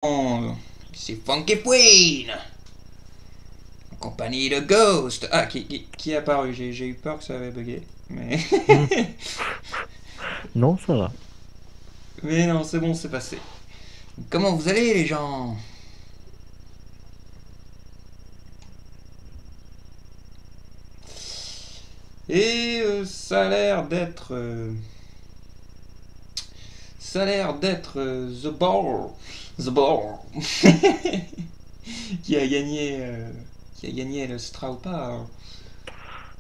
C'est Funky Queen en compagnie de Ghost. Ah, qui est apparu. J'ai eu peur que ça avait bugué. Mais, Hmm. Non, ça va. mais non, c'est bon, c'est passé. Comment vous allez, les gens? Et ça a l'air d'être... ça a l'air d'être The Ball. The Ball. qui a gagné... qui a gagné le Straupa.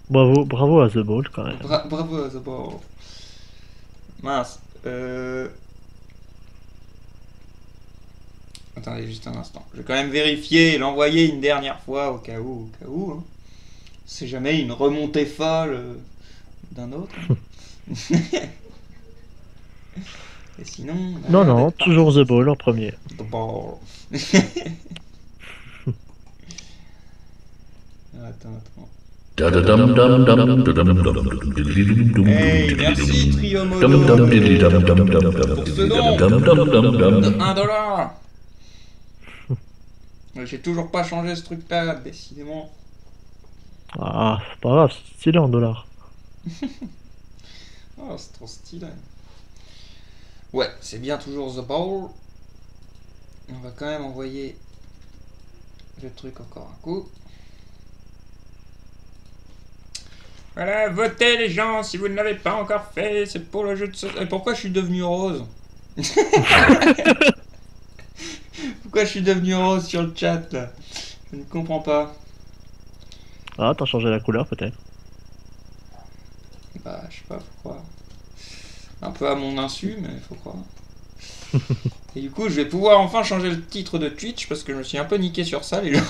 Bravo, bravo à The Ball quand même. Bravo à The Ball. Mince. Attendez juste un instant. Je vais quand même vérifier et l'envoyer une dernière fois au cas où. Au cas où hein. C'est jamais une remontée folle d'un autre. Hein. Et sinon, on a Non, l'air non, d'être parti. toujours The Ball en premier. The ball. Attends. Hey, merci Trio Modo pour ce don de 1 $. J'ai toujours pas changé ce truc-là, décidément. Ah, c'est pas grave, c'est stylé en dollars. Oh, c'est trop stylé. Ouais, c'est bien toujours The Ball. On va quand même envoyer le truc encore un coup. Voilà, votez les gens si vous ne l'avez pas encore fait. C'est pour le jeu de... Pourquoi je suis devenu rose? Pourquoi je suis devenu rose sur le chat là? Je ne comprends pas. Ah, t'as changé la couleur peut-être. Bah, je sais pas pourquoi. Un peu à mon insu, mais faut croire. Et du coup, je vais pouvoir enfin changer le titre de Twitch parce que je me suis un peu niqué sur ça, les gens.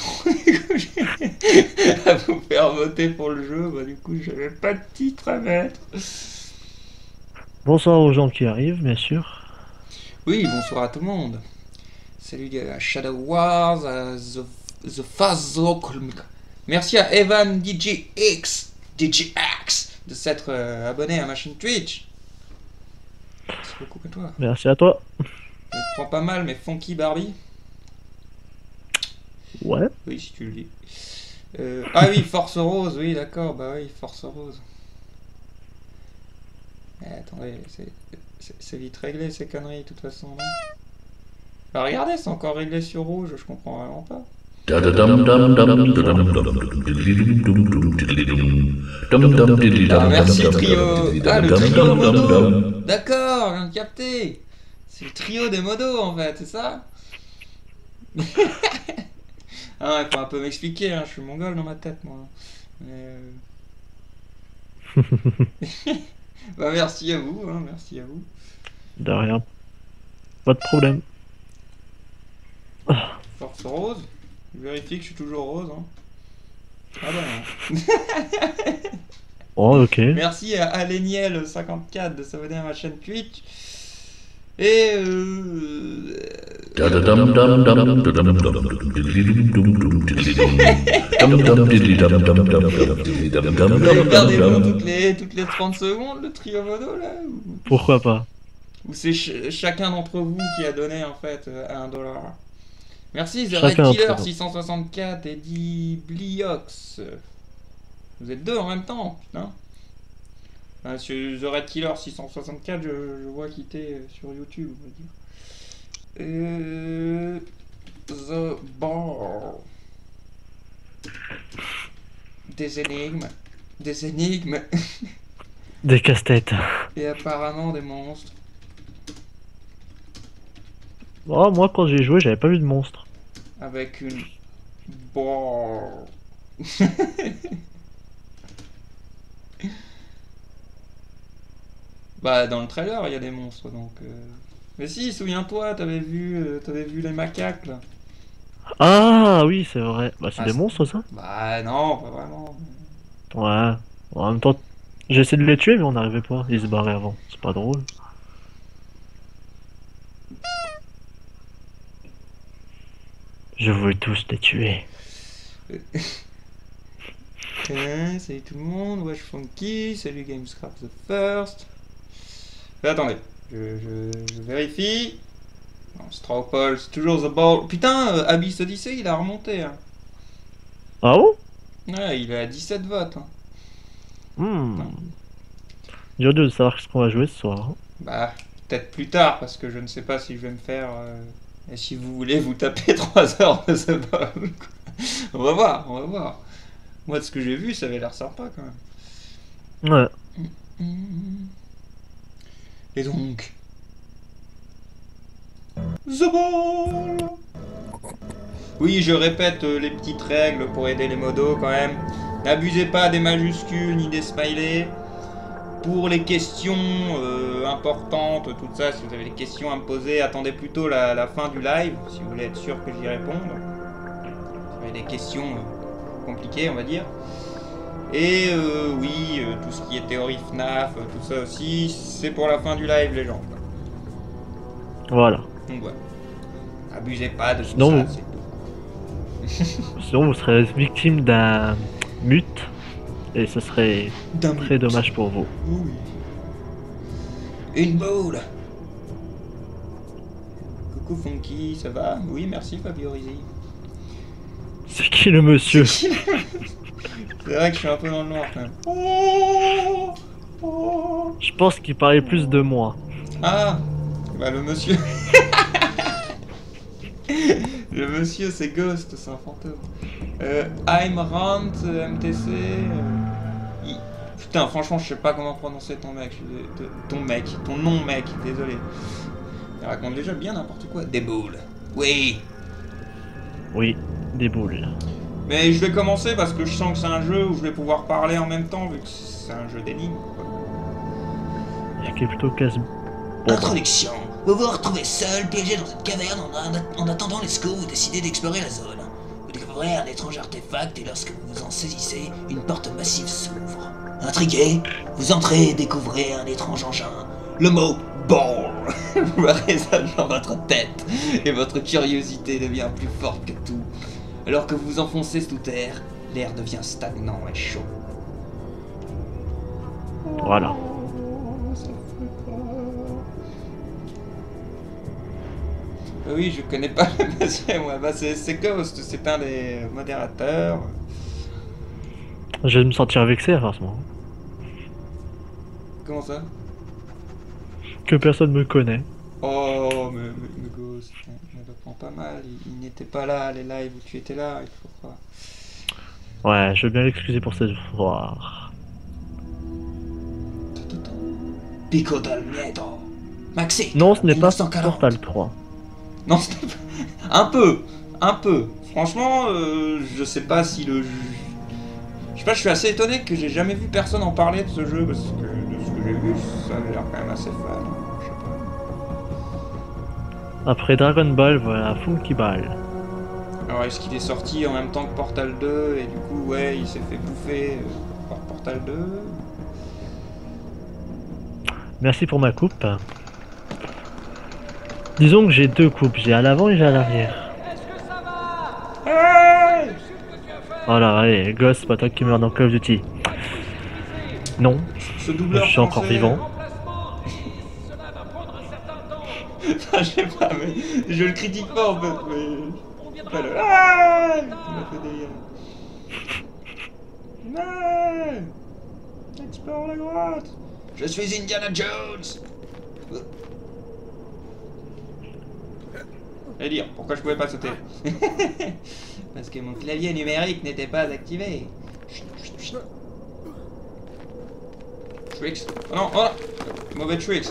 À vous faire voter pour le jeu, bah du coup, j'avais pas de titre à mettre. Bonsoir aux gens qui arrivent, bien sûr. Oui, bonsoir à tout le monde. Salut à Shadow Wars, à The Fazok. Merci à Evan DJX de s'être abonné à ma chaîne Twitch. Merci beaucoup à toi. Merci à toi. Je me prends pas mal, mais Funky Barbie. Ouais. Oui, si tu le dis. Ah oui, Force Rose, oui, d'accord, bah oui, Force Rose. Attendez, c'est vite réglé ces conneries, de toute façon, non? Bah regardez, c'est encore réglé sur rouge, je comprends vraiment pas. Ah, merci trio. Ah, le trio modo. D'accord, je viens de capter. C'est le trio des modos en fait, c'est ça? Ah, il faut un peu m'expliquer, hein, je suis mongol dans ma tête moi. Mais, bah merci à vous, hein, merci à vous. De rien. Pas de problème. Ah. Force rose. Je vérifie que je suis toujours rose. Hein. Ah bah non. Oh, ok. Merci à Aleniel54 de s'abonner à ma chaîne Twitch. Et vous allez faire des bons toutes les 30 secondes, le trio modo là? Pourquoi pas? Ou c'est chacun d'entre vous qui a donné en fait à 1 $? Merci The Red Chacun Killer d'entre nous. 664 et dit Bliox. Vous êtes deux en même temps, putain. Sur The Red Killer 664, je vois quitter sur YouTube, on va dire. The Bar. Des énigmes. Des énigmes. Des casse-têtes. Et apparemment des monstres. Oh, moi quand j'ai joué, j'avais pas vu de monstre. Avec une bar. Bah, dans le trailer, il y a des monstres donc. Mais si, souviens-toi, t'avais vu les macaques là. Ah oui, c'est vrai. Bah, c'est Ah, des monstres ça? bah non, pas vraiment. Ouais. En même temps, j'ai essayé de les tuer, mais on n'arrivait pas. Ils se barraient avant. C'est pas drôle. Je veux tous les tuer. Salut tout le monde, Wesh Funky, salut Gamescraft the First. Mais attendez, je vérifie. Non, Straw Poll, c'est toujours The Ball. Putain, Abyss Odyssey, il a remonté. Hein. Ah bon? Ouais, il est à 17 votes. Hein. Non. Hmm. Dur de savoir ce qu'on va jouer ce soir. Bah, peut-être plus tard, parce que je ne sais pas si je vais me faire. Et si vous voulez vous taper 3 heures de The Ball. On va voir, on va voir. Moi, de ce que j'ai vu, ça avait l'air sympa quand même. Ouais. Et donc. The Ball. Oui, je répète les petites règles pour aider les modos quand même. N'abusez pas des majuscules ni des smileys. Pour les questions importantes, tout ça, si vous avez des questions à me poser, attendez plutôt la fin du live, si vous voulez être sûr que j'y réponde. Si vous avez des questions compliquées, on va dire. Et oui, tout ce qui est théorie FNAF, tout ça aussi, c'est pour la fin du live, les gens. Voilà. Donc voilà. Abusez pas de tout Sinon, ça, c'est tout. Sinon, vous serez victime d'un mute et ce serait D'un très mute. dommage pour vous. Oui. Une boule. Coucou Funky, ça va? Oui, merci Fabio Rizzi. C'est qui le monsieur? C'est vrai que je suis un peu dans le noir quand même. Oh, oh. Je pense qu'il parlait plus de moi. Ah, bah le monsieur. Le monsieur c'est Ghost, c'est un fantôme. I'm Rant, MTC. Putain, franchement, je sais pas comment prononcer ton mec. Ton nom mec, désolé. Il raconte déjà bien n'importe quoi. Des boules. Oui. Oui, des boules. Mais je vais commencer parce que je sens que c'est un jeu où je vais pouvoir parler en même temps vu que c'est un jeu d'énigmes. Ce qui est plutôt casse. Bon, Introduction. Vous vous retrouvez seul, piégé dans une caverne en attendant les secours, vous décidez d'explorer la zone. Vous découvrez un étrange artefact et lorsque vous vous en saisissez, une porte massive s'ouvre. Intrigué, vous entrez et découvrez un étrange engin. Le mot BALL résonne dans votre tête et votre curiosité devient plus forte que tout. Alors que vous enfoncez sous terre, l'air devient stagnant et chaud. voilà. Oui, je connais pas le monsieur, moi. Bah, c'est Ghost, c'est un des modérateurs. Je vais me sentir vexé à ce moment. Comment ça? Que personne me connaît. Oh, mais Ghost, on le prend pas mal. Il n'était pas là, à les lives où tu étais là, il faut croire. Ouais, je veux bien l'excuser pour cette fois. Pico dal miedo. Maxi. Non, ce n'est pas 1940. Portal 3. Non, c'était pas... Un peu. Franchement, je sais pas si le... Je sais pas, je suis assez étonné que j'ai jamais vu personne en parler de ce jeu, parce que de ce que j'ai vu, ça avait l'air quand même assez fan. Je sais pas. Après Dragon Ball, voilà, Funky Ball. Alors, est-ce qu'il est sorti en même temps que Portal 2, et du coup, ouais, il s'est fait bouffer par Portal 2? Merci pour ma coupe. Disons que j'ai deux coupes, j'ai à l'avant et j'ai à l'arrière. Hey! Voilà, allez, gosse, pas toi qui meurs dans Call of Duty. Non, Ce doubleur je suis encore français- vivant. Enfin, je sais pas, mais je le critique pas en fait, mais... Pas le... Ah, il m'a fait des... Non, explore la grotte. Je suis Indiana Jones. Et dire, pourquoi je pouvais pas sauter? Parce que mon clavier numérique n'était pas activé. Tricks. Oh non, oh non. Mauvais tricks.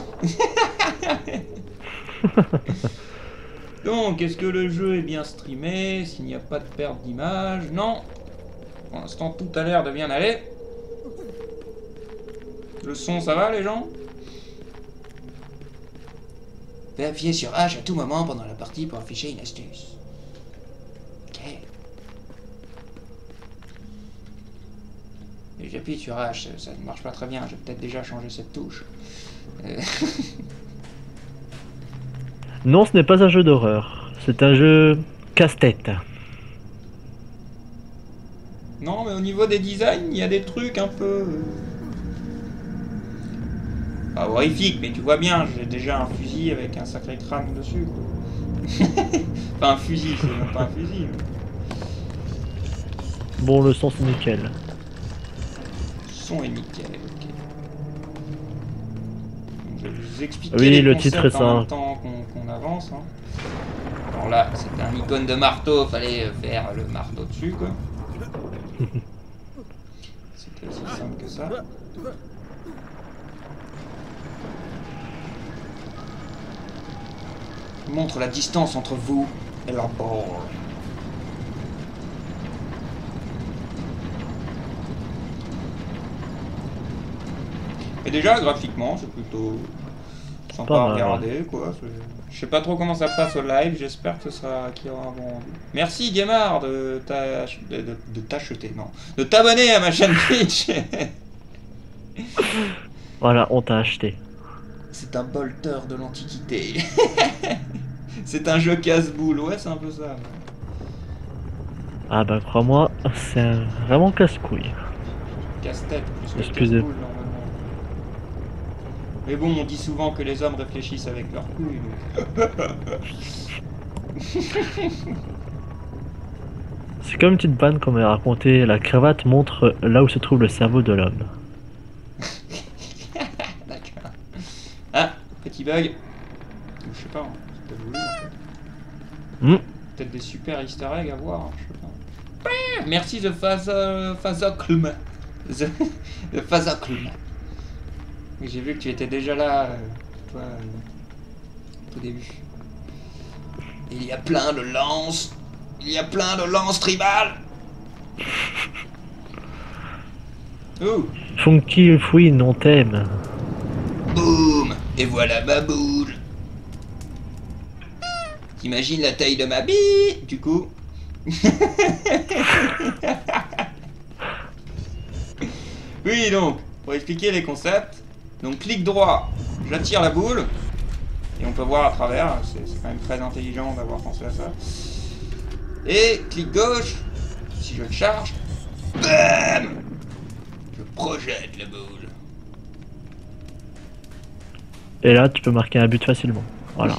Donc, est-ce que le jeu est bien streamé? S'il n'y a pas de perte d'image? Non. Pour l'instant, tout a l'air de bien aller. Le son, ça va, les gens? Faites appuyer sur H à tout moment pendant la partie pour afficher une astuce. Ok. Et j'appuie sur H, ça ne marche pas très bien. J'ai peut-être déjà changé cette touche. Non, ce n'est pas un jeu d'horreur. C'est un jeu casse-tête. Non, mais au niveau des designs, il y a des trucs un peu... Pas horrifique, mais tu vois bien, j'ai déjà un fusil avec un sacré crâne dessus. Quoi. Enfin, un fusil, c'est même pas un fusil. Bon, le son c'est nickel. Le son est nickel, ok. Donc, je vais vous expliquer Oui, les le concepts titre est en même ça. temps qu'on avance. Hein. Alors là, c'était un icône de marteau, fallait faire le marteau dessus, quoi. C'était aussi simple que ça. Montre la distance entre vous et la balle. Et déjà, graphiquement, c'est plutôt sympa Pas à mal, regarder, quoi. Je sais pas trop comment ça passe au live, j'espère que qu'il y aura un bon rendu. Merci Gamard de t'acheter, non. De t'abonner à ma chaîne Twitch. Voilà, on t'a acheté. C'est un bolter de l'Antiquité. C'est un jeu casse-boule, ouais, c'est un peu ça. Ouais. Ah bah crois-moi, c'est vraiment casse-couille. Casse-tête, plus que Excusez. casse-boule, normalement. Mais bon, on dit souvent que les hommes réfléchissent avec leurs couilles, donc... C'est comme une petite vanne qu'on m'a raconté, la cravate montre là où se trouve le cerveau de l'homme. D'accord. Ah, petit bug. Je sais pas, hein, c'est peut-être voulu, en fait. Peut-être des super easter eggs à voir, hein, je sais pas. Merci The Phasoclm. The Phasoclm. J'ai vu que tu étais déjà là, toi, au début. Il y a plein de lances. Il y a plein de lances tribales. Oh. Funky Fouine, on t'aime. Boum. Et voilà ma boule. T'imagines la taille de ma bille, du coup. Oui, donc, pour expliquer les concepts, donc clic droit, j'attire la boule, et on peut voir à travers, c'est quand même très intelligent d'avoir pensé à ça. Et clic gauche, si je le charge, bam, je projette la boule. Et là, tu peux marquer un but facilement. Voilà.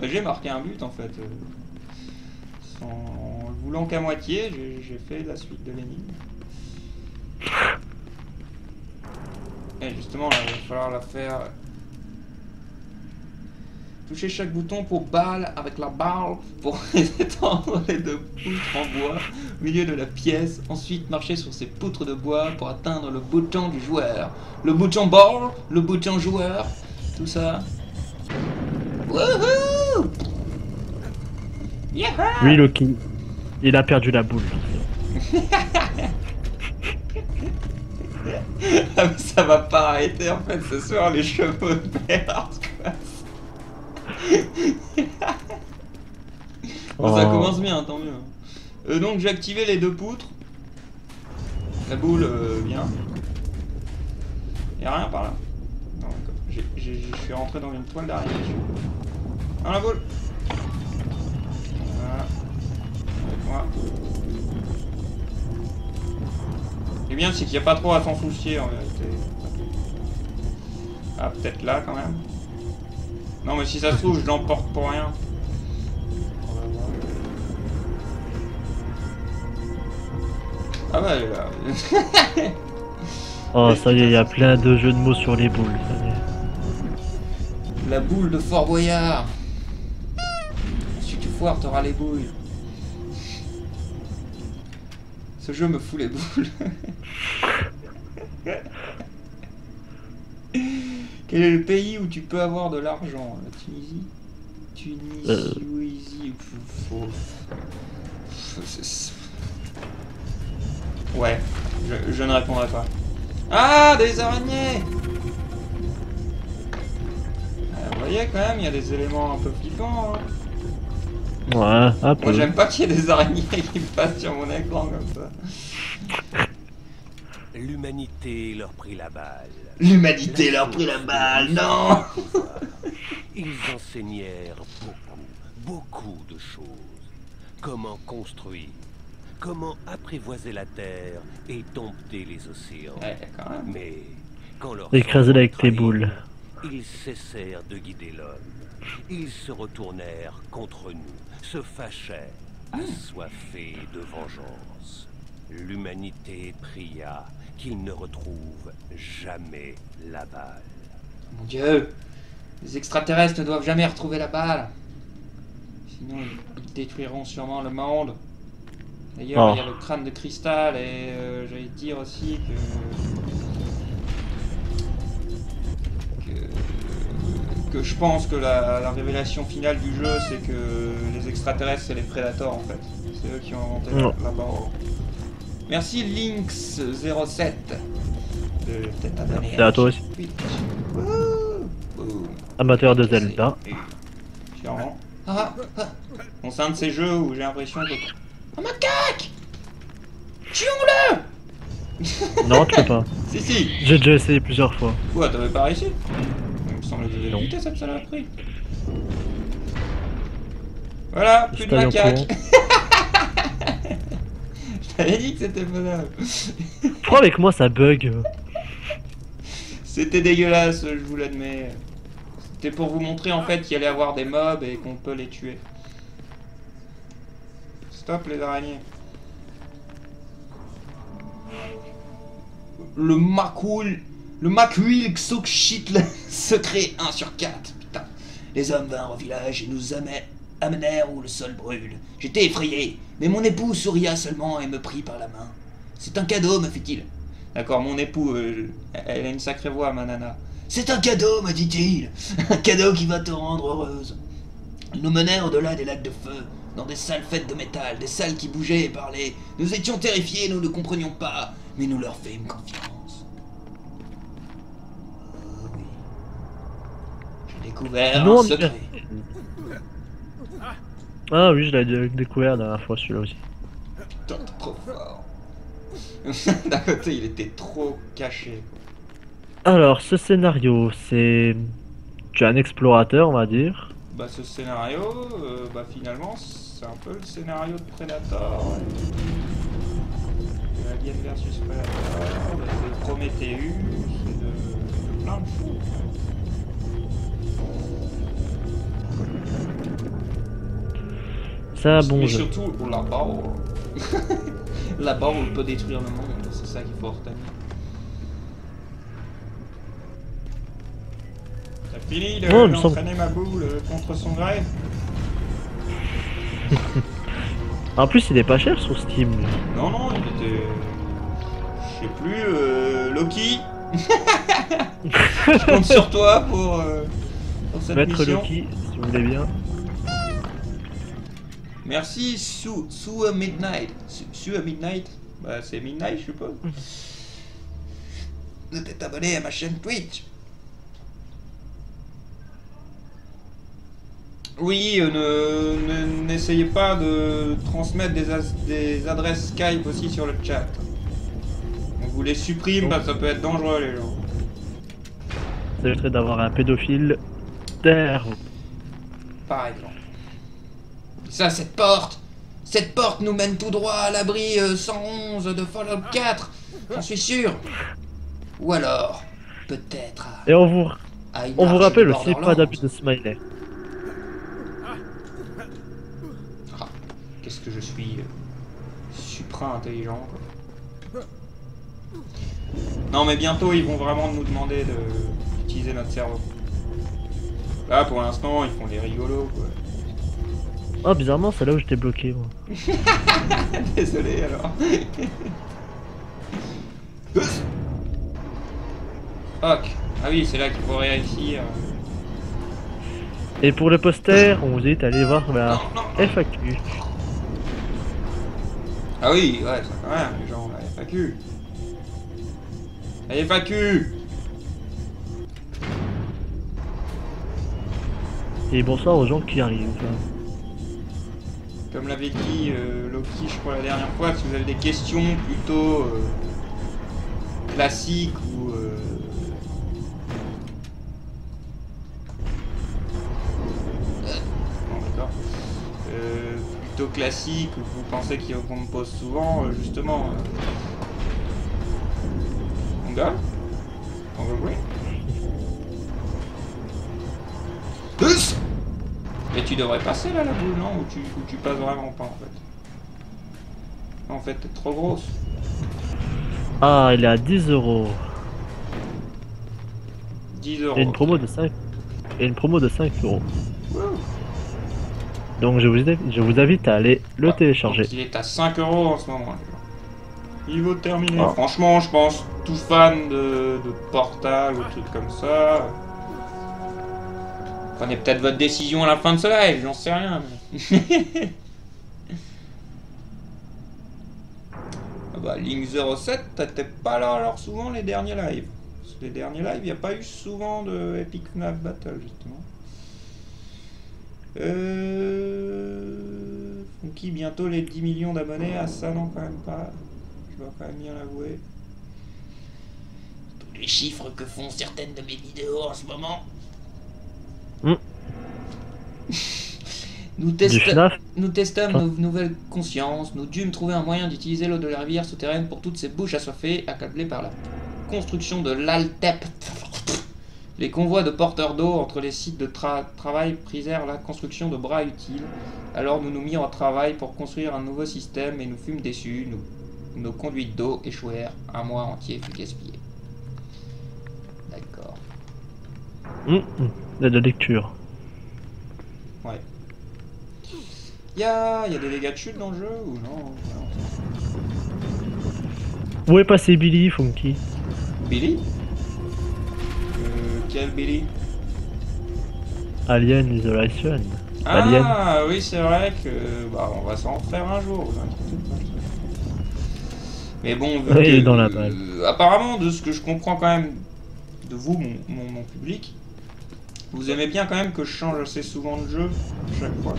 J'ai marqué un but en fait. En le voulant qu'à moitié, j'ai fait la suite de l'énigme. Et justement, là, il va falloir la faire. Toucher chaque bouton pour balle avec la balle pour étendre les deux poutres en bois au milieu de la pièce. Ensuite, marcher sur ces poutres de bois pour atteindre le bouton du joueur. Le bouton ball, le bouton joueur, tout ça. Wouhou! Yeah! Lui, Loki, il a perdu la boule. Ah mais ça va pas arrêter en fait ce soir les chevaux de merde quoi. Bon, ça commence bien, tant mieux. Donc j'ai activé les deux poutres. La boule vient. Y'a rien par là. Non, je suis rentré dans une toile d'araignée. Dans la boule. Voilà. Avec moi. Ce qui est bien, c'est qu'il n'y a pas trop à s'en soucier en vérité. Ah, peut-être là quand même. Non, mais si ça se trouve, je l'emporte pour rien. On va voir. Ah bah, elle est là. Oh, ça y est, il y a plein de jeux de mots sur les boules. Ça y est. La boule de Fort Boyard. Si tu foires, t'auras les boules. Ce jeu me fout les boules. Quel est le pays où tu peux avoir de l'argent? La Tunisie? Tunisie. Ouais, je ne répondrai pas. Ah, des araignées! Vous voyez quand même, il y a des éléments un peu flippants. Hein. Ouais, un peu. Moi j'aime pas qu'il y ait des araignées qui passent sur mon écran comme ça. L'humanité leur prit la balle. L'humanité leur prit la balle, non! Ils enseignèrent beaucoup de choses. Comment construire, comment apprivoiser la terre et dompter les océans. Ouais, quand même. Mais Quand leur Écrasez-le avec tes trahit, boules. Ils cessèrent de guider l'homme. Ils se retournèrent contre nous, se fâchèrent, assoiffés de vengeance. L'humanité pria qu'ils ne retrouvent jamais la balle. Mon Dieu, les extraterrestres ne doivent jamais retrouver la balle. Sinon, ils détruiront sûrement le monde. D'ailleurs, il y a le crâne de cristal et j'allais dire aussi que je pense que la révélation finale du jeu, c'est que les extraterrestres, c'est les prédateurs en fait. C'est eux qui ont inventé la barre. Merci Lynx07 de t'être abonné. C'est à toi aussi. Amateur de Zelda. Sûrement. Bon, c'est un de ces jeux où j'ai l'impression que... Un macaque! Tuons-le! Non, tu peux pas. Si. J'ai déjà essayé plusieurs fois. Quoi, t'avais pas réussi? Il me semble que j'avais évité cette saloperie. Voilà, plus de macaques. Je t'avais dit que c'était faisable. Je crois avec moi ça bug. C'était dégueulasse, je vous l'admets. C'était pour vous montrer en fait qu'il allait y avoir des mobs et qu'on peut les tuer. Stop les araignées. Le Macwilk Sockshit secret 1 sur 4. Putain. Les hommes vinrent au village et nous amenèrent où le sol brûle. J'étais effrayé, mais mon époux souria seulement et me prit par la main. C'est un cadeau, me fit-il. D'accord, mon époux, elle a une sacrée voix, ma nana. C'est un cadeau, me dit-il. Un cadeau qui va te rendre heureuse. Ils nous menèrent au-delà des lacs de feu, dans des salles faites de métal, des salles qui bougeaient et parlaient. Nous étions terrifiés, nous ne comprenions pas, mais nous leur fîmes confiance. Oh oui. J'ai découvert un secret. Ah oui, je l'ai découvert la dernière fois celui-là aussi. Putain, t'es trop fort. D'un côté, il était trop caché. Alors, ce scénario, c'est... Tu es un explorateur, on va dire. Bah, ce scénario, bah finalement, c'est un peu le scénario de Predator. Ouais. De Alien versus Predator, de Prometheus, de plein de choses. C'est un bon Mais jeu. surtout, là-bas, là-bas, on peut détruire le monde, c'est ça qu'il faut retenir. T'as fini d'entraîner ma boule contre son gré? En plus, il est pas cher sur Steam. Non, non, il était... Je sais plus, Loki. Je compte sur toi pour cette Maître mission. Loki, si vous voulez bien. Merci Sue a Midnight. Sue a Midnight. Bah c'est Midnight je suppose. De t'être abonné à ma chaîne Twitch. Oui, n'essayez pas de transmettre des adresses Skype aussi sur le chat. On vous les supprime parce que ça peut être dangereux les gens. Ça éviterait d'avoir un pédophile derrière. Par exemple. Ça, cette porte nous mène tout droit à l'abri 111 de Fallout 4, j'en suis sûr. Ou alors, peut-être Et on vous rappelle aussi Borderlands. pas d'abus de smiley. Ah, qu'est-ce que je suis supra intelligent quoi. Non mais bientôt ils vont vraiment nous demander d'utiliser notre cerveau. Là pour l'instant ils font des rigolos quoi. Oh bizarrement c'est là où j'étais bloqué moi. Désolé alors. Ok. Ah oui c'est là qu'il faut réussir. Et pour le poster, on vous dit d'aller voir la FAQ. Ah oui ouais ça quand même les gens la FAQ. La FAQ. Et bonsoir aux gens qui arrivent. Comme l'avait dit Loki, je crois, la dernière fois, si vous avez des questions plutôt classiques ou... Bon, d'accord. Plutôt classiques ou vous pensez qu'on me pose souvent, justement... On gueule? On veut plus. Mais tu devrais passer là la boule, non? Ou tu passes vraiment pas en fait? En fait, t'es trop grosse. Ah, il est à 10 euros. 10 euros. Et une promo de 5. Et une promo de 5 euros. Wouh. Donc je vous invite à aller le télécharger. Donc, il est à 5 euros en ce moment. Niveau terminé. Ah. Franchement, je pense, tout fan de Portal ou trucs comme ça. Prenez peut-être votre décision à la fin de ce live, j'en sais rien. Mais... ah bah, Link 07, t'étais pas là alors souvent les derniers lives. Parce que les derniers lives, il n'y a pas eu souvent de Epic FNAF Battle justement. Funky, bientôt les 10 millions d'abonnés. Ah ça non, quand même pas. Je dois quand même bien l'avouer. Tous les chiffres que font certaines de mes vidéos en ce moment. Nous, Du FNAF. nous testâmes nos nouvelles consciences. Nous dûmes trouver un moyen d'utiliser l'eau de la rivière souterraine pour toutes ces bouches assoiffées, accablées par la construction de l'Altep. Les convois de porteurs d'eau entre les sites de travail prisèrent la construction de bras utiles. Alors nous nous mîmes au travail pour construire un nouveau système et nous fûmes déçus. Nos conduites d'eau échouèrent. Un mois entier fut gaspillé. D'accord. De lecture. Ouais. Y a des dégâts de chute dans le jeu ou non? Où est passé Billy, Funky? Billy? Quel Billy? Alien Isolation. Ah Alien. oui, c'est vrai que bah, on va s'en faire un jour. Vous inquiétez pas. Mais bon, vu Oui, que, il est dans la balle. Apparemment, de ce que je comprends quand même de vous, mon public, vous aimez bien quand même que je change assez souvent de jeu à chaque fois.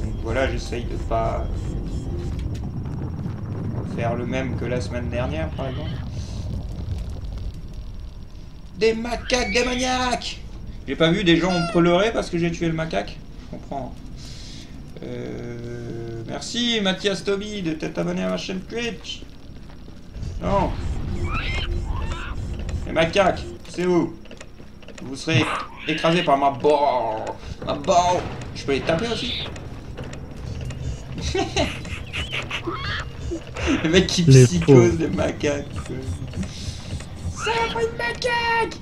Donc voilà, j'essaye de pas faire le même que la semaine dernière, par exemple. Des macaques démoniaques! J'ai pas vu des gens pleurer parce que j'ai tué le macaque. Je comprends. Merci Mathias Toby de t'être abonné à ma chaîne Twitch. Non. Les macaques, c'est où? Vous serez écrasé par ma barre. Ma barre. Je peux les taper aussi? Le mec qui Les psychose pauvres. les macaques. Ça va une macaque!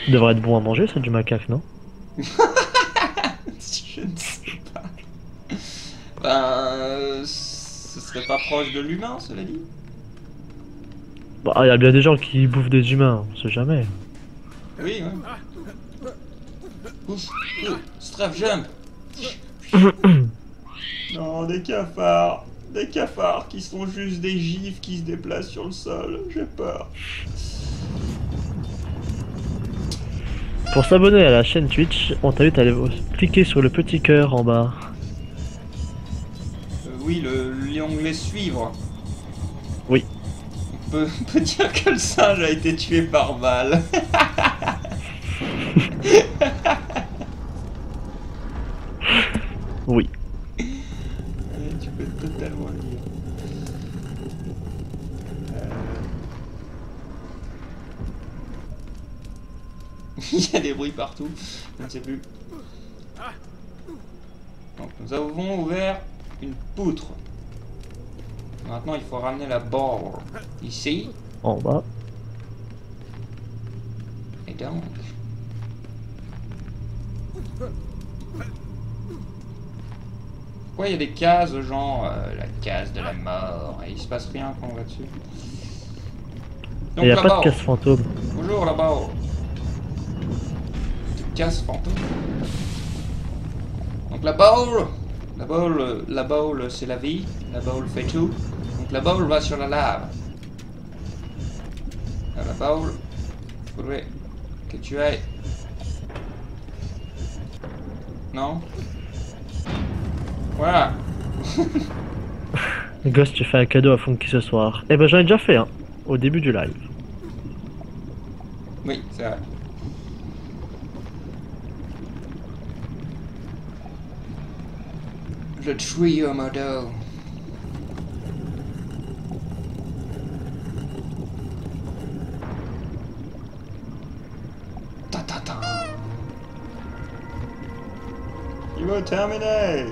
Il devrait être bon à manger, c'est du macaque, non? Je ne sais pas. Ben, ce serait pas proche de l'humain, cela dit. Bah, il y a bien des gens qui bouffent des humains, on sait jamais. Oui, ouais. Ouf, strafe jump. Non, des cafards. Des cafards qui sont juste des gifs qui se déplacent sur le sol. J'ai peur. Pour s'abonner à la chaîne Twitch, on t'invite à aller cliquer sur le petit cœur en bas. Oui, l'onglet suivre. Oui. On peut dire que le singe a été tué par balle. Oui. Oui, tu peux totalement le dire. Il y a des bruits partout, je ne sais plus. Donc nous avons ouvert une poutre. Maintenant il faut ramener la barre ici. En bas. Et donc... Pourquoi il y a des cases genre la case de la mort et il se passe rien quand on va dessus? Il n'y a la pas barre. de casse fantôme. Bonjour la barre. De casse fantôme. Donc la bowl, c'est la vie. La bowl fait tout. Donc la bowl va sur la lave. À la bowl, faudrait que tu ailles. Non. Voilà. Gosse, tu fais un cadeau à Funky ce soir. Eh ben j'en ai déjà fait, hein, au début du live. Oui, c'est vrai. Le trio modo. Tu veux terminer.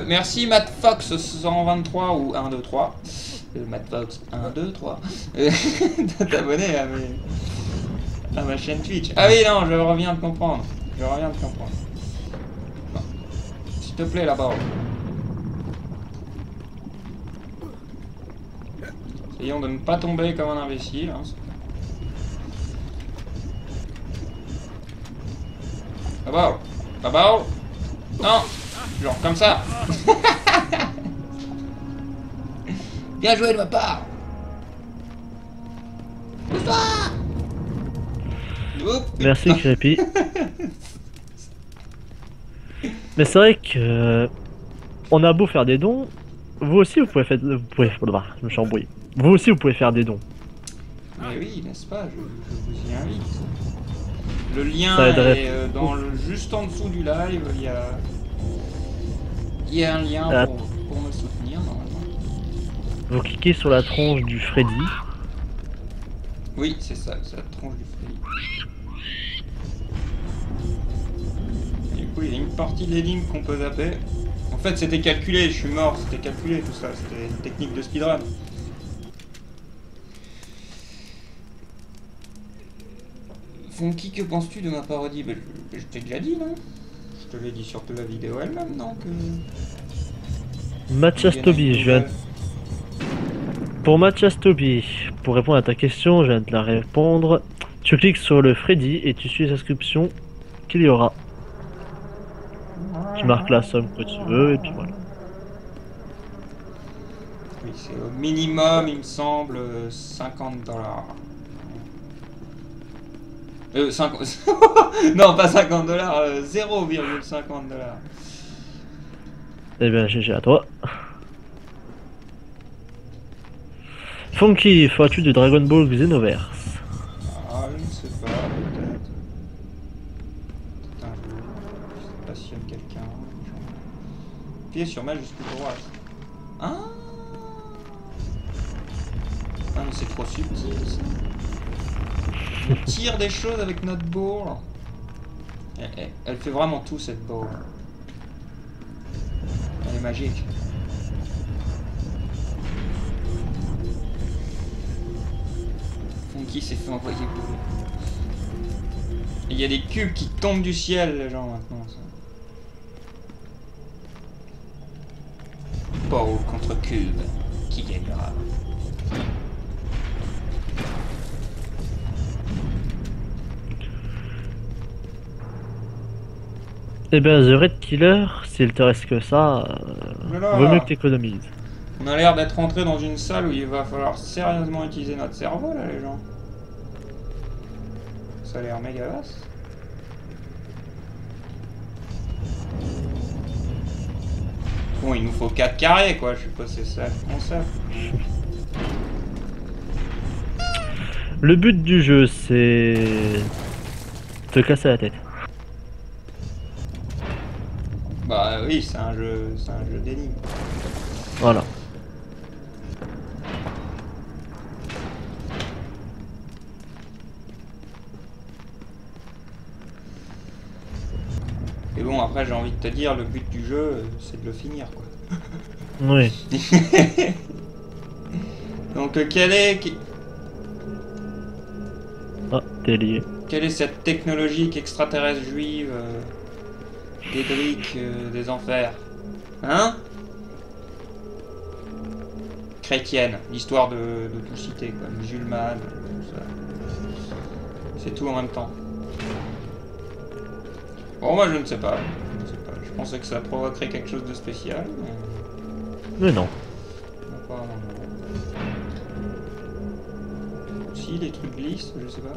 Merci Matt Fox 123 ou 1, 2, 3. Matt Fox 1, 2, 3. De t'abonner à ma chaîne Twitch. Ah oui, non, je reviens de comprendre. Je reviens de comprendre. Non. S'il te plaît, là-bas. Essayons de ne pas tomber comme un imbécile. Hein. Là-bas. Là-bas. Non. Genre comme ça. Bien joué de ma part. Merci Crépy. Mais c'est vrai que on a beau faire des dons, vous aussi vous pouvez faire, je me suis embrouillé. Vous aussi vous pouvez faire des dons. Mais oui, n'est-ce pas, je vous y invite. Le lien Ça aiderait. est juste en dessous du live, il y a un lien pour me soutenir normalement. Vous cliquez sur la tronche du Freddy. Oui, c'est ça, c'est la tronche du Freddy. Du coup, il y a une partie des lignes qu'on peut zapper. En fait, c'était calculé, je suis mort, c'était calculé tout ça, c'était une technique de speedrun. Funky, que penses-tu de ma parodie? Je t'ai déjà dit, non? Je te l'ai dit sur la vidéo elle-même, non que... Mathias Toby, je viens... Pour Mathias Toby, pour répondre à ta question, je viens de la répondre. Tu cliques sur le Freddy et tu suis les inscriptions qu'il y aura. Tu marques la somme que tu veux et puis voilà. Oui, c'est au minimum, il me semble, 50 $. 50... non, pas 50 $, 0,50 $. Eh bien, GG à toi. Funky, feras-tu du Dragon Ball Xenoverse? Ah, je ne sais pas, peut-être. Peut-être un jour, si ça passionne quelqu'un. Appuyez sur majuscule droite. Ah, ah mais c'est trop subtil ça. On tire des choses avec notre ball. Elle fait vraiment tout cette ball. Elle est magique. Funky s'est fait envoyer boule. Et il y a des cubes qui tombent du ciel, les gens, maintenant. Ça. Ball contre cube. Qui gagnera? Eh bien, The Red Killer, s'il te reste que ça, Voilà. vaut mieux que t'économises. On a l'air d'être rentré dans une salle où il va falloir sérieusement utiliser notre cerveau, là, les gens. Ça a l'air méga vaste. Bon, il nous faut 4 carrés, quoi. Je sais pas si c'est ça le concept. Le but du jeu, c'est te casser la tête. Bah oui, c'est un jeu d'énigmes. Voilà. Et bon, après, j'ai envie de te dire, le but du jeu, c'est de le finir, quoi. Oui. Donc, quelle est Ah, t'es lié. quelle est cette technologie extraterrestre juive Dédric des enfers? Hein? Chrétienne, l'histoire de tout citer, quoi. Musulmane, tout ça. C'est tout en même temps. Bon, moi je ne sais pas. Je ne sais pas. Je pensais que ça provoquerait quelque chose de spécial, Mais non. apparemment non. Si, les trucs glissent, je sais pas.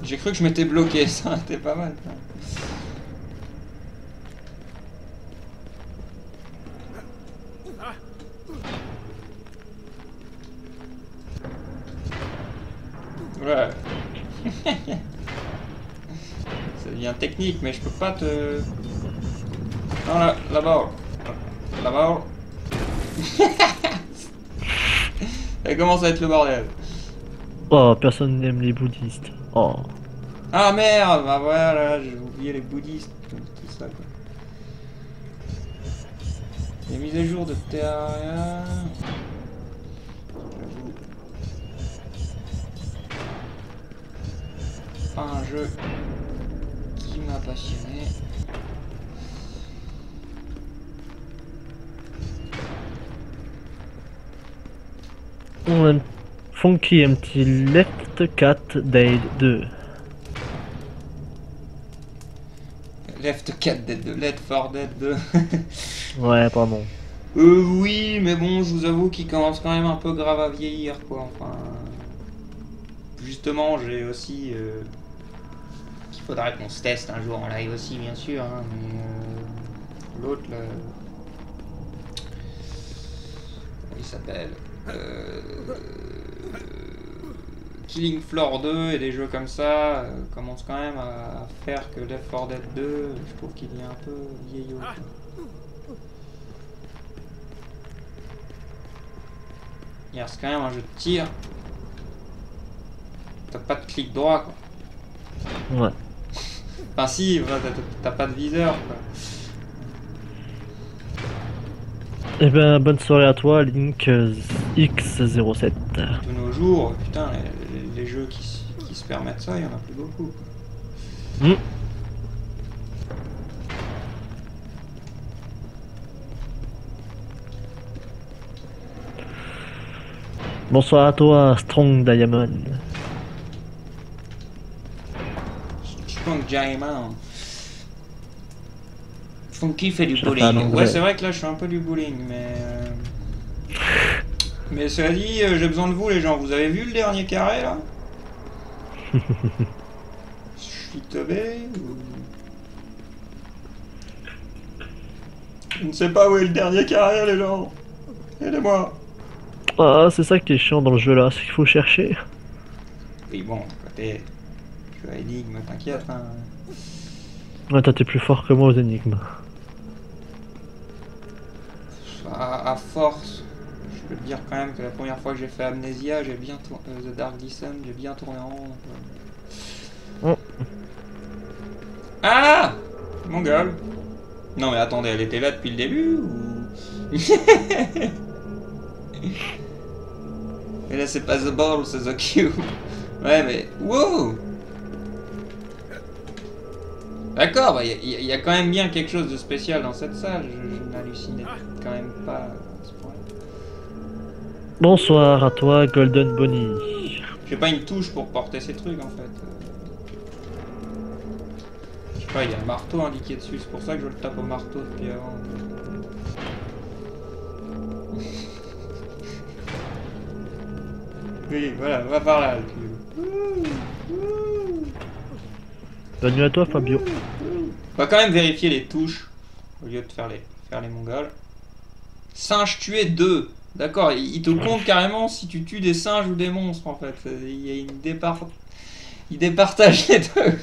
J'ai cru que je m'étais bloqué, ça aurait été pas mal. Ça. Voilà. Ça devient technique, mais je peux pas te... Non, là, là-bas. Là-bas. Ça commence à être le bordel. Oh, personne n'aime les bouddhistes. Oh. Ah merde, bah voilà, j'ai oublié les bouddhistes, tout ça quoi. Les mises à jour de Terraria. J'avoue. Pas un jeu qui m'a passionné. Funky Empty Left 4 Day 2. Left 4 Dead 2, Left 4 Dead 2. Ouais, pardon. Oui, mais bon, je vous avoue qu'il commence quand même un peu grave à vieillir, quoi. Enfin, justement, j'ai aussi qu'il faudrait qu'on se teste un jour en live aussi, bien sûr. Hein, mais l'autre, là, comment il s'appelle Killing Floor 2 et des jeux comme ça commencent quand même à faire que Left 4 Dead 2, je trouve qu'il est un peu vieillot. Quoi. C'est quand même un jeu de tir. T'as pas de clic droit quoi. Ouais. Enfin si, t'as pas de viseur quoi. Eh ben, bonne soirée à toi, Link X07. De nos jours, putain, les jeux qui se permettent ça, il y en a plus beaucoup. Quoi. Bonsoir à toi, Strong Diamond. Strong Diamond. Funky fait du Je parle bowling. anglais. Ouais, c'est vrai que là, je fais un peu du bowling, mais... Mais cela dit, j'ai besoin de vous, les gens. Vous avez vu le dernier carré, là? Je suis teubé ou... Je ne sais pas où est le dernier carré, les gens. Aidez-moi. Ah, c'est ça qui est chiant dans le jeu là, c'est qu'il faut chercher. Oui, bon, côté... Je suis à énigme, t'inquiète, hein. Ouais, toi t'es plus fort que moi aux énigmes. À force, je peux te dire quand même que la première fois que j'ai fait Amnesia, j'ai bien tourné... The Dark Descent, j'ai bien tourné en rond. Oh. Ah mon gueule. Non mais attendez, elle était là depuis le début ou... Et là c'est pas The Ball, c'est The Cube. Ouais mais... Wow. D'accord, bah y a quand même bien quelque chose de spécial dans cette salle, je n'hallucinais quand même pas à ce point. Bonsoir à toi, Golden Bonnie. J'ai pas une touche pour porter ces trucs en fait. Je sais pas, il y a le marteau indiqué dessus, c'est pour ça que je le tape au marteau depuis avant. Oui, voilà, va par là le cube. Bonne nuit à toi, Fabio. On va quand même vérifier les touches au lieu de faire les mongols. Singe tué 2. D'accord, il te compte carrément si tu tues des singes ou des monstres en fait. Il y a une il départage les deux.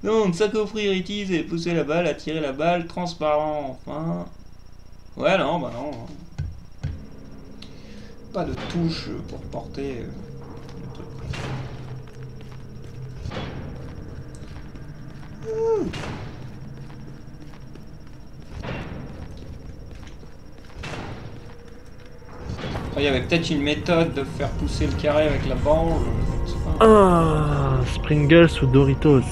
Donc, sac priority, c'est pousser la balle, attirer la balle, transparent, enfin. Ouais, non, bah non. Pas de touche pour porter le truc. Il y avait peut-être une méthode de faire pousser le carré avec la bange. Je sais pas. Ah, Springles ou Doritos.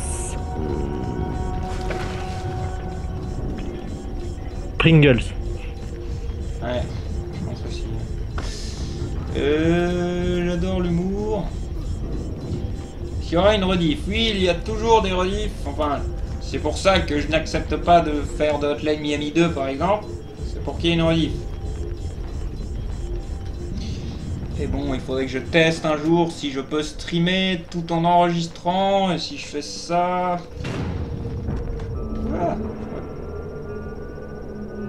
Pringles. Ouais, je pense aussi. J'adore l'humour. Il y aura une rediff. Oui, il y a toujours des rediffs. Enfin, c'est pour ça que je n'accepte pas de faire de Hotline Miami 2 par exemple. C'est pour qu'il y ait une rediff. Et bon, il faudrait que je teste un jour si je peux streamer tout en enregistrant. Et si je fais ça... Voilà.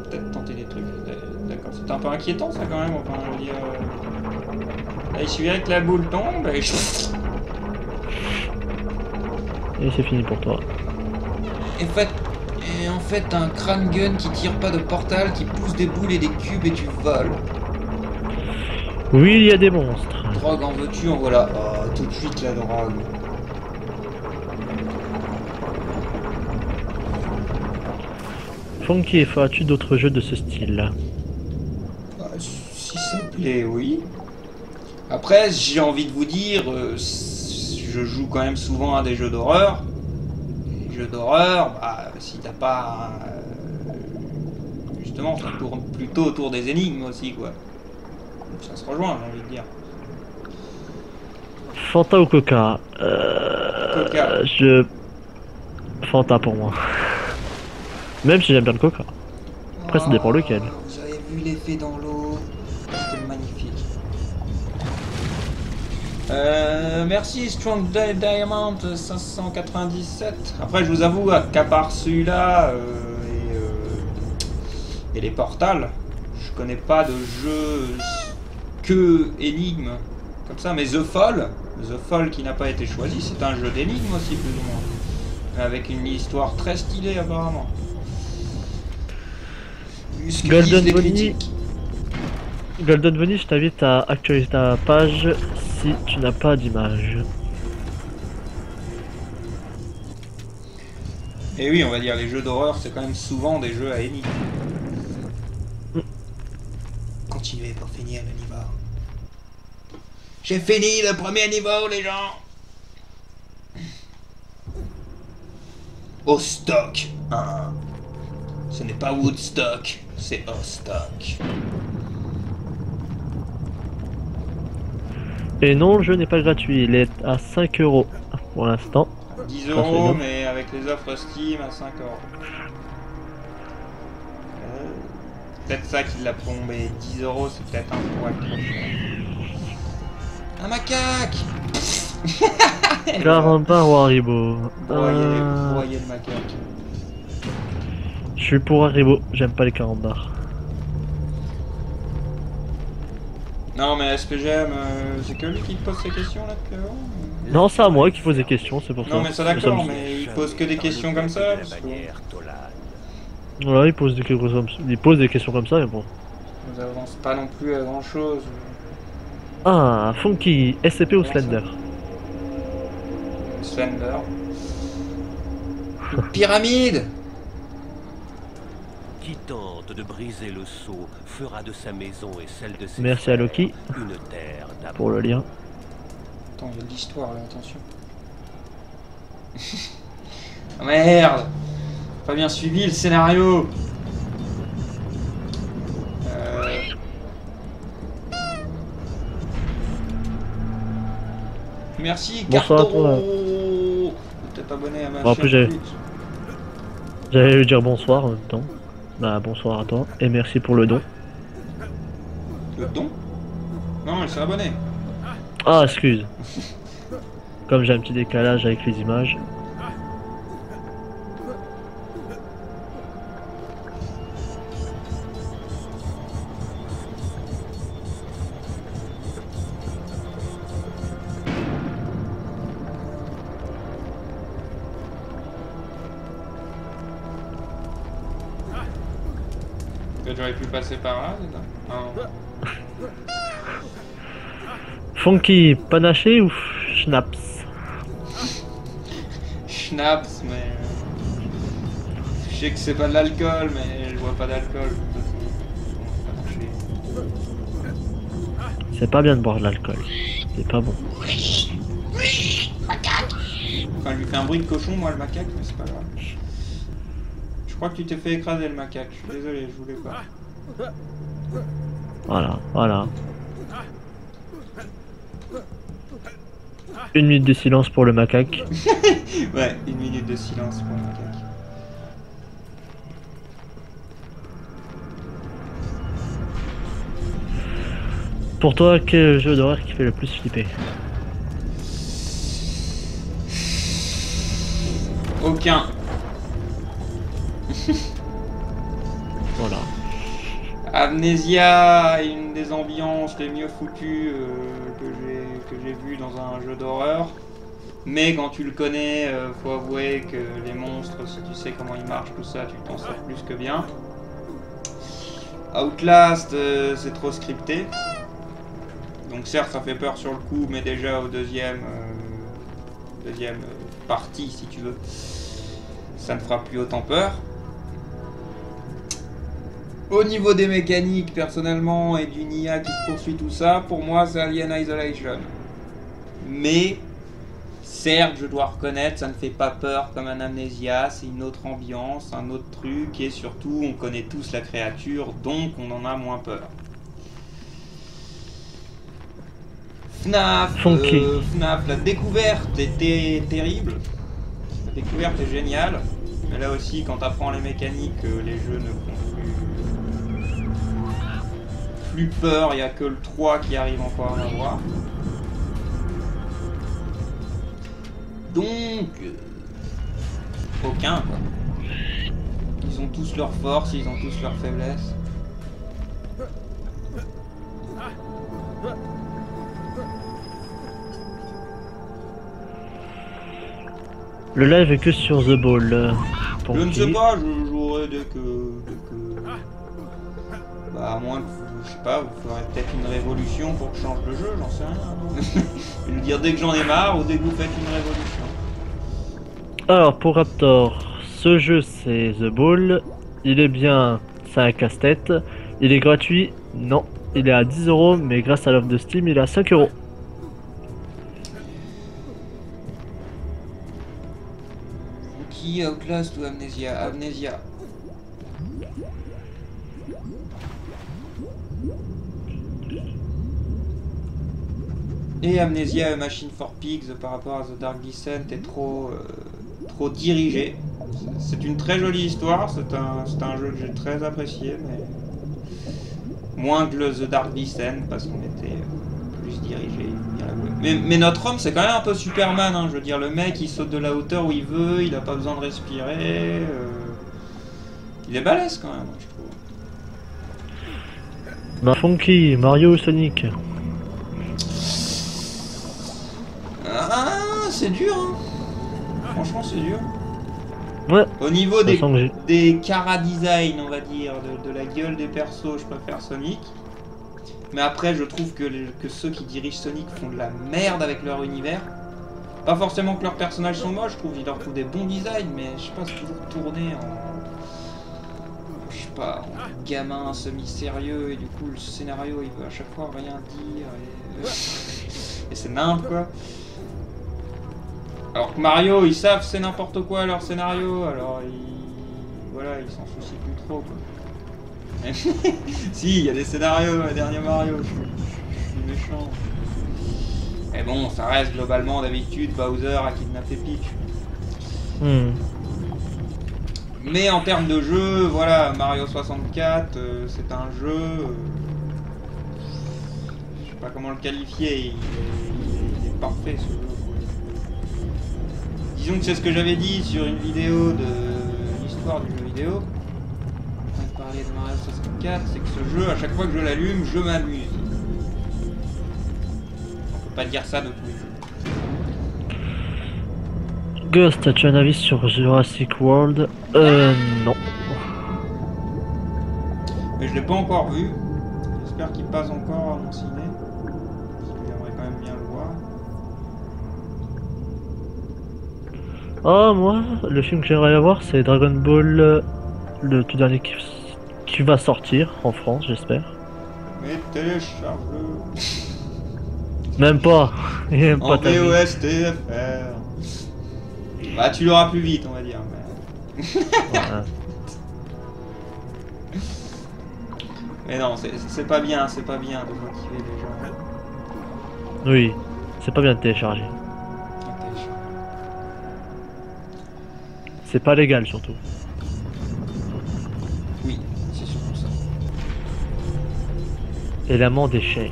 Peut-être tenter des trucs. D'accord, c'est un peu inquiétant ça quand même. Enfin, je veux dire... Là, il suffit que la boule tombe et... Et c'est fini pour toi. Et en fait, t'as un crane gun qui tire pas de portal, qui pousse des boules et des cubes et tu voles. Oui, il y a des monstres. Drogue, en veux-tu, en voilà. Oh, tout de suite la drogue. Funky, feras-tu d'autres jeux de ce style? Bah, si ça me plaît, oui. Après, j'ai envie de vous dire, je joue quand même souvent à des jeux d'horreur. Les jeux d'horreur, bah, si t'as pas... justement, ça tourne plutôt autour des énigmes aussi, quoi. Ça se rejoint, j'ai envie de dire. Fanta ou Coca? Coca. Fanta pour moi. Même si j'aime bien le Coca. Après, ça dépend lequel. Vous avez vu l'effet dans l'eau? C'était magnifique. Merci Strong Diamond 597. Après, je vous avoue qu'à part celui-là et les portals, je connais pas de jeu que énigme comme ça. Mais The Fall qui n'a pas été choisi, c'est un jeu d'énigmes aussi plus ou moins, avec une histoire très stylée apparemment. Golden Bunny, je t'invite à actualiser ta page si tu n'as pas d'image. Et oui, on va dire les jeux d'horreur, c'est quand même souvent des jeux à énigmes. Continuez pour finir le niveau. J'ai fini le premier niveau, les gens. Au stock 1. Ce n'est pas Woodstock, c'est au stock. Et non, le jeu n'est pas gratuit, il est à 5 € pour l'instant. 10 €, mais avec les offres Steam à 5 €. Peut-être ça qui l'a plombé. 10 €, c'est peut-être un poil trop cher. Un macaque. Carambar ou Haribo? Broyer le macaque. Je suis pour Haribo, j'aime pas les carambars. Non mais SPGM, c'est que lui qui te pose ces questions là depuis avant? Non, c'est à moi qui pose des questions, c'est pour ça. Non mais ça d'accord, mais il pose que des questions comme ça parce que... Voilà, il pose des questions comme ça, mais bon. On avance pas non plus à grand chose. Ah, Funky, SCP ou Slender? Slender. Une pyramide. Qui tente de briser le sceau fera de sa maison et celle de ses Merci à Loki une terre d'amour. pour le lien. Attends, il y a de l'histoire là, attention. Oh, merde. Pas bien suivi le scénario. Merci, Bonsoir à toi. Peut-être abonné à ma Bon, en chaîne. plus, j'allais lui dire bonsoir en même temps. Bah, bonsoir à toi et merci pour le don. Le don? Non, il s'est abonné. Ah, excuse. Comme j'ai un petit décalage avec les images. Peut-être j'aurais pu passer par là, c'est ça? Non. Funky, panaché ou schnapps? Schnapps, mais... Je sais que c'est pas de l'alcool, mais je vois pas d'alcool. C'est pas bien de boire de l'alcool. C'est pas bon. Enfin, il lui fait un bruit de cochon, moi, le macaque, mais c'est pas grave. Je crois que tu t'es fait écraser, le macaque. Je suis désolé, je voulais pas. Voilà, voilà. 1 minute de silence pour le macaque. Ouais, 1 minute de silence pour le macaque. Pour toi, quel jeu d'horreur qui fait le plus flipper? Aucun. Voilà. Amnesia est une des ambiances les mieux foutues que j'ai vues dans un jeu d'horreur. Mais quand tu le connais, faut avouer que les monstres, si tu sais comment ils marchent, tout ça, tu t'en sors plus que bien. Outlast, c'est trop scripté. Donc certes ça fait peur sur le coup, mais déjà au deuxième partie si tu veux, ça ne fera plus autant peur. Au niveau des mécaniques personnellement et du Nia qui poursuit tout ça, pour moi c'est Alien Isolation. Mais certes je dois reconnaître, ça ne fait pas peur comme un Amnesia, c'est une autre ambiance, un autre truc, et surtout on connaît tous la créature, donc on en a moins peur. FNAF, FNAF, la découverte était terrible, la découverte est géniale, mais là aussi quand tu apprends les mécaniques, les jeux ne font plus peur, il n'y a que le 3 qui arrive encore à l'avoir. Donc, aucun quoi. Ils ont tous leurs forces, ils ont tous leurs faiblesses. Le live est que sur The Ball. Je ne sais pas, je jouerai dès que... Bah à moins que, je sais pas, vous ferez peut-être une révolution pour que je change le jeu, j'en sais rien. Je vais dire dès que j'en ai marre ou dès que vous faites une révolution. Alors pour Raptor, ce jeu c'est The Ball. Il est bien, c'est un casse-tête. Il est gratuit, non. Il est à 10 €, mais grâce à l'offre de Steam, il est à 5 €. Qui Outlast ou Amnesia? Amnesia. Et Amnesia Machine for Pigs par rapport à The Dark Descent est trop dirigé. C'est une très jolie histoire, c'est un jeu que j'ai très apprécié, mais moins que le The Dark Descent parce qu'on était plus dirigé. Mais notre homme c'est quand même un peu Superman, hein, je veux dire, le mec il saute de la hauteur où il veut, il a pas besoin de respirer, il est balèze quand même, je trouve. Funky, Mario ou Sonic? Ah, c'est dur, hein. Franchement c'est dur. Ouais. Au niveau des chara-design, on va dire, de la gueule des persos, je préfère Sonic. Mais après, je trouve que ceux qui dirigent Sonic font de la merde avec leur univers. Pas forcément que leurs personnages sont moches, je trouve, ils leur trouvent des bons designs, mais je sais pas, c'est toujours tourné en... Je sais pas, en gamin semi-sérieux, et du coup, le scénario, il veut à chaque fois rien dire, et c'est nimble, quoi. Alors que Mario, ils savent c'est n'importe quoi leur scénario, alors voilà, ils s'en soucient plus trop, quoi. Si, il y a des scénarios dans les derniers Mario, je suis méchant. Mais bon, ça reste globalement d'habitude Bowser a kidnappé Peach. Mais en termes de jeu, voilà, Mario 64, c'est un jeu... je sais pas comment le qualifier, il est parfait ce jeu. Disons que c'est ce que j'avais dit sur une vidéo de l'histoire du jeu vidéo. On parlait de Mario 64, c'est que ce jeu, à chaque fois que je l'allume, je m'amuse. On peut pas dire ça de tous les jeux. Ghost, as-tu un avis sur Jurassic World? Non. Mais je l'ai pas encore vu. J'espère qu'il passe encore à mon ciné. Parce que j'aimerais quand même bien le voir. Oh, moi, le film que j'aimerais voir, c'est Dragon Ball, le tout dernier qui va sortir en France, j'espère. Mais télécharge-le. Même pas. Il aime En pas ta vie. VOS TFR. Bah tu l'auras plus vite, on va dire. Mais, mais non, c'est pas bien de motiver les gens. Oui, c'est pas bien de télécharger. C'est pas légal surtout. Oui, c'est surtout ça. Et l'amende est chère.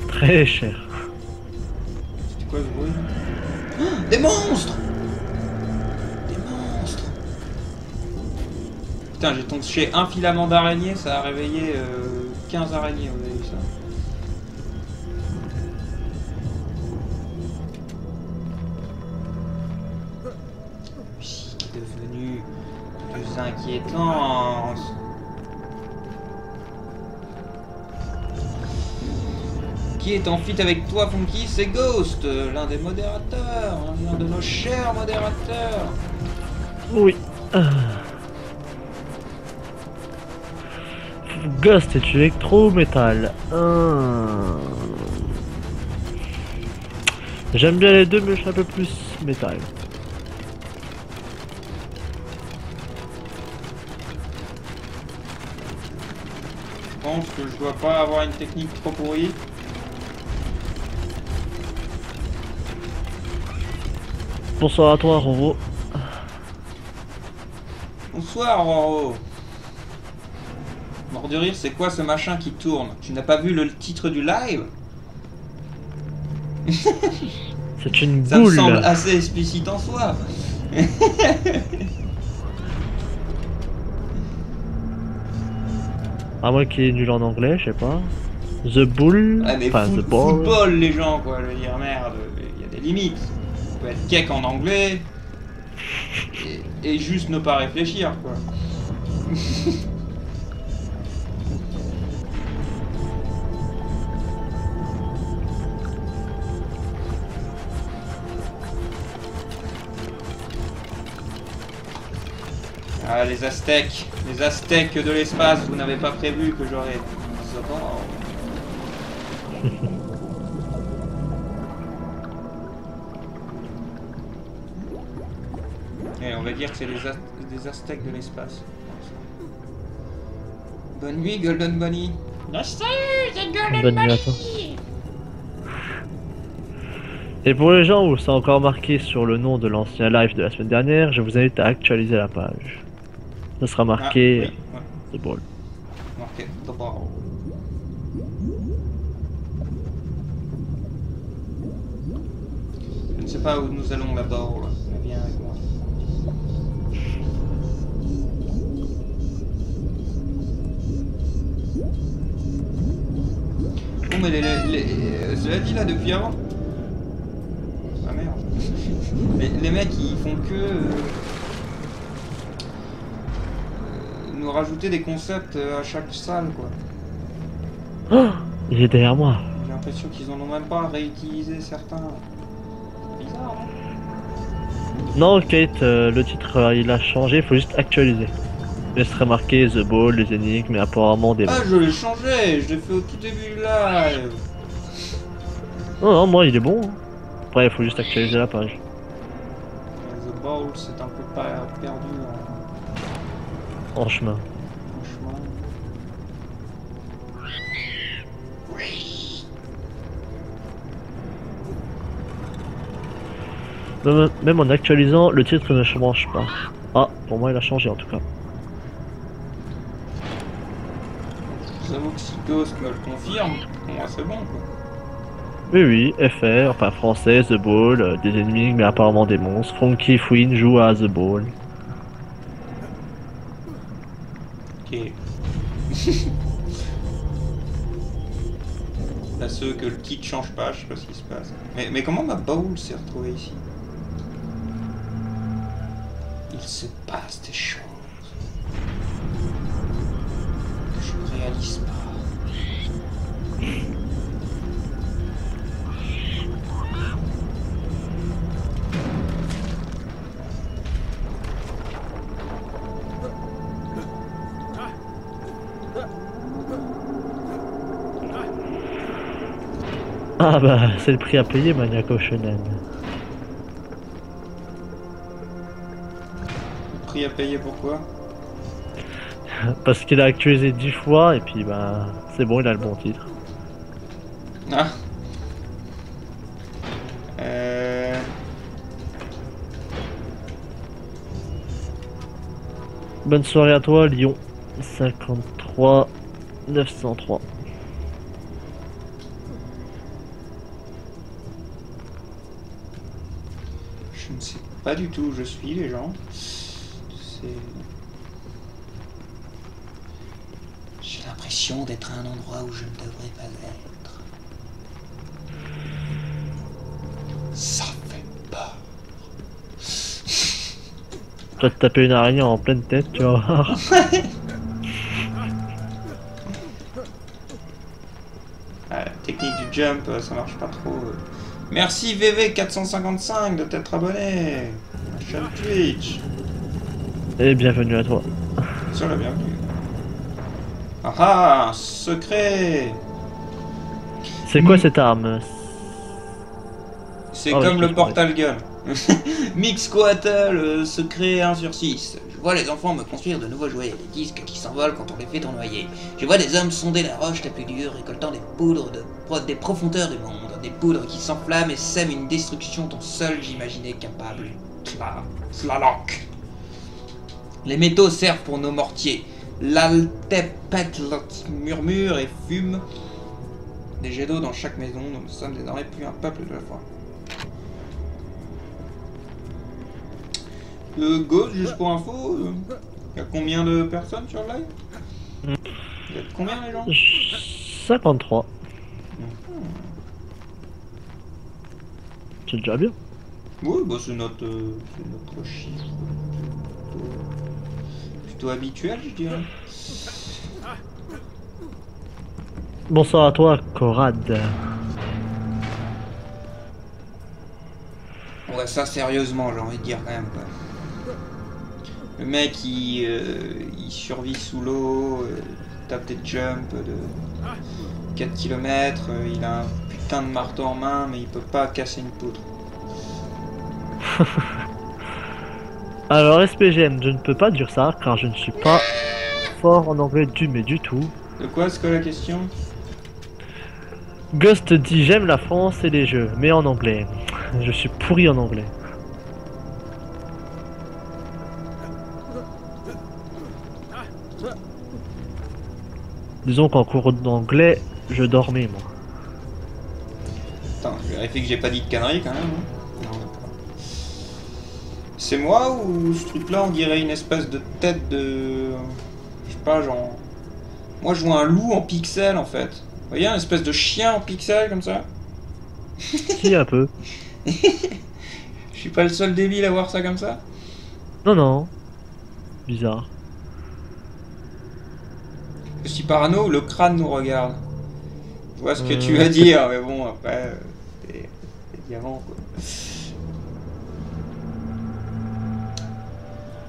Très chère. C'était quoi ce bruit? Des monstres! Des monstres! Putain, j'ai touché un filament d'araignée, ça a réveillé 15 araignées, vous avez vu ça? Ce qui est devenu plus inquiétant. Qui est en fit avec toi, Funky? C'est Ghost, l'un des modérateurs, l'un de nos chers modérateurs. Oui. Ghost est électro ou métal? J'aime bien les deux, mais je suis un peu plus métal. Je pense que je dois pas avoir une technique trop pourrie. Bonsoir à toi, Roro. Bonsoir, Roro. Mort de rire, c'est quoi ce machin qui tourne? Tu n'as pas vu le titre du live? C'est une Ça me boule. semble assez explicite en soi. À moins qu'il est nul en anglais, je sais pas. The Bull. Ouais, mais Enfin, The Ball. football, les gens, quoi. Je veux dire, merde, il y a des limites. On peut être cake en anglais et juste ne pas réfléchir, quoi. Ah, les Aztèques de l'espace, vous n'avez pas prévu que j'aurais... Et on va dire que c'est des Aztèques de l'espace. Bonne nuit, Golden Bunny. Bonne nuit à toi. Et pour les gens où c'est encore marqué sur le nom de l'ancien live de la semaine dernière, je vous invite à actualiser la page. Ça sera marqué Ah, oui, The Ball. marqué The Ball. Je ne sais pas où nous allons là-bas. Viens avec moi. Oh mais cela dit là depuis avant. Ah merde. Les mecs ils font que nous rajouter des concepts à chaque salle quoi. Oh, il est derrière moi. J'ai l'impression qu'ils en ont même pas réutilisé certains. C'est bizarre hein. Non, Kate, le titre il a changé, il faut juste actualiser. Il serait marqué The Ball, les énigmes, mais apparemment des. Ah je l'ai changé, je l'ai fait au tout début du live. Non, non, moi il est bon. Après, il faut juste actualiser la page. The Ball c'est un peu pas perdu En chemin. en chemin. Même en actualisant, le titre ne change pas. Ah, pour moi il a changé en tout cas. J'avoue que si Ghost me le confirme, pour moi c'est bon quoi. Oui, oui, FR, enfin français, The Ball, des énigmes, mais apparemment des monstres. Funky Fouine joue à The Ball. Ok. Là, ceux que le titre change pas, je sais pas ce qui se passe. Mais comment ma bowl s'est retrouvée ici? Il se passe des choses que je ne réalise pas. Ah bah, c'est le prix à payer, Maniaco Shonen. Prix à payer pourquoi? Parce qu'il a actualisé 10 fois, et puis bah, c'est bon, il a le bon titre. Ah. Bonne soirée à toi, Lyon. 53 903. Je ne sais pas du tout où je suis, les gens. C'est... J'ai l'impression d'être à un endroit où je ne devrais pas être. Ça fait peur. Tu vas te taper une araignée en pleine tête, tu vas voir. Ah, technique du jump, ça marche pas trop. Merci VV455 de t'être abonné à la chaîne Twitch. Et bienvenue à toi. Sur la bienvenue. Ah ah, un secret. C'est quoi cette arme? C'est Oh, comme je le sais portal gun. Mixcoatl, secret 1 sur 6. Je vois les enfants me construire de nouveaux jouets, des disques qui s'envolent quand on les fait tournoyer. Je vois des hommes sonder la roche la plus dure, récoltant des poudres des profondeurs du monde. Des poudres qui s'enflamment et sèment une destruction dont seul j'imaginais capable. Slalok. Les métaux servent pour nos mortiers. L'altepetl murmure et fume. Des jets d'eau dans chaque maison, nous ne sommes désormais plus un peuple de la foi. Ghost, juste pour info, il y a combien de personnes sur le live? Vous êtes combien les gens? 53. C'est déjà bien. Oui, bah c'est notre chiffre plutôt habituel, je dirais. Bonsoir à toi, Corad. Ouais, ça sérieusement, j'ai envie de dire quand même quoi. Le mec il survit sous l'eau, tape des jumps de 4 km, il a un putain de marteau en main mais il peut pas casser une poutre. Alors SPGM, je ne peux pas dire ça car je ne suis pas fort en anglais du tout. De quoi, c'est quoi la question? Ghost dit j'aime la France et les jeux, mais en anglais. Je suis pourri en anglais. Disons qu'en cours d'anglais, je dormais moi. Attends, je vérifie que j'ai pas dit de conneries quand même. Hein. Non, d'accord. C'est moi ou ce truc là on dirait une espèce de tête de... Je sais pas, genre... Moi je vois un loup en pixel en fait. Vous voyez, une espèce de chien en pixel comme ça. Si, un peu. Je suis pas le seul débile à voir ça comme ça. Non, non. Bizarre. Je suis parano, le crâne nous regarde. Je vois ce que tu vas dire, mais bon, après, c'est diamant quoi.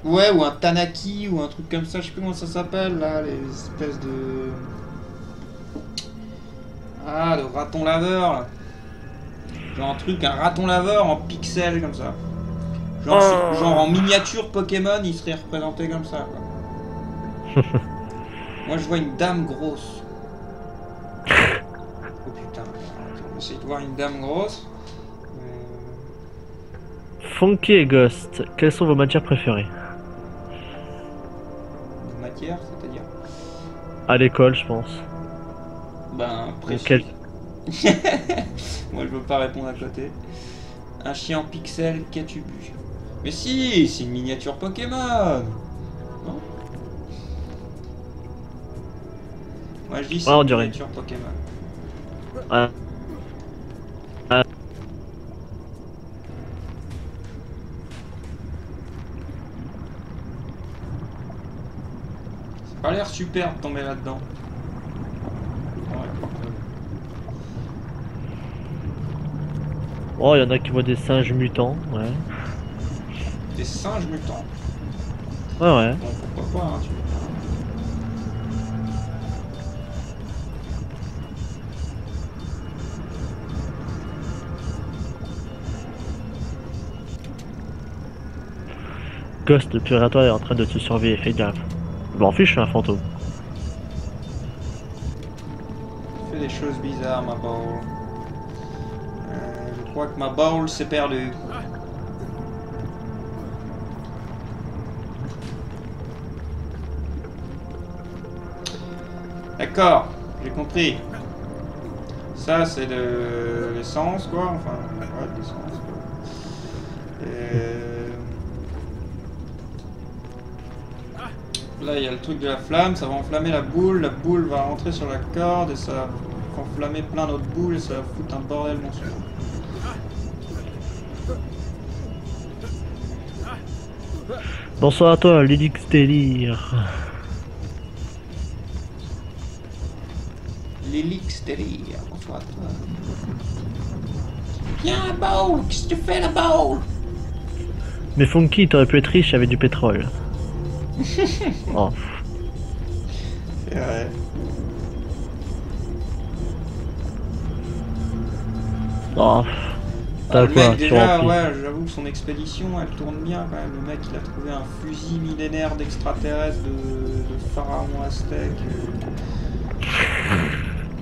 Ouais, ou un Tanaki, ou un truc comme ça, je sais plus comment ça s'appelle là, les espèces de... Ah, de raton laveur là. Genre un truc, un raton laveur en pixels comme ça. Genre en miniature Pokémon, il serait représenté comme ça quoi. Moi je vois une dame grosse. Oh putain, on va essayer de voir une dame grosse. Funky et Ghost, quelles sont vos matières préférées? Matière, c'est-à-dire? À l'école, je pense. Ben, précis. Quel... Moi je veux pas répondre à côté. Un chien en pixel, qu'as-tu bu? Mais si, c'est une miniature Pokémon. Non? Moi je dis c'est on une dirait. miniature Pokémon. Ah. Ah. Ça a pas l'air super de tomber là-dedans. Oh, il y en a qui voient des singes mutants, ouais. Des singes mutants. Ouais, ouais. Bon, pourquoi pas, hein, tu veux. Ghost, le purgatoire est en train de te surveiller, fais gaffe. Je m'en fiche, je suis un fantôme. Fais des choses bizarres, ma ball. Je crois que ma ball s'est perdue. D'accord, j'ai compris. Ça, c'est de l'essence, quoi. Enfin, ouais, de l'essence, quoi. Là, il y a le truc de la flamme, ça va enflammer la boule va rentrer sur la corde et ça va enflammer plein d'autres boules et ça va foutre un bordel monstrueux. Bonsoir à toi, Lilix Délire. Lélix Délire, bonsoir à toi. Viens, Bowl, qu'est-ce que tu fais là, Bowl? Mais Funky, t'aurais pu être riche avec du pétrole. Oh. C'est vrai. Oh. Ah, T'as le quoi, mec, tu déjà, remplis. ouais, j'avoue que son expédition, elle tourne bien quand même. Le mec, il a trouvé un fusil millénaire d'extraterrestres de pharaon aztèque.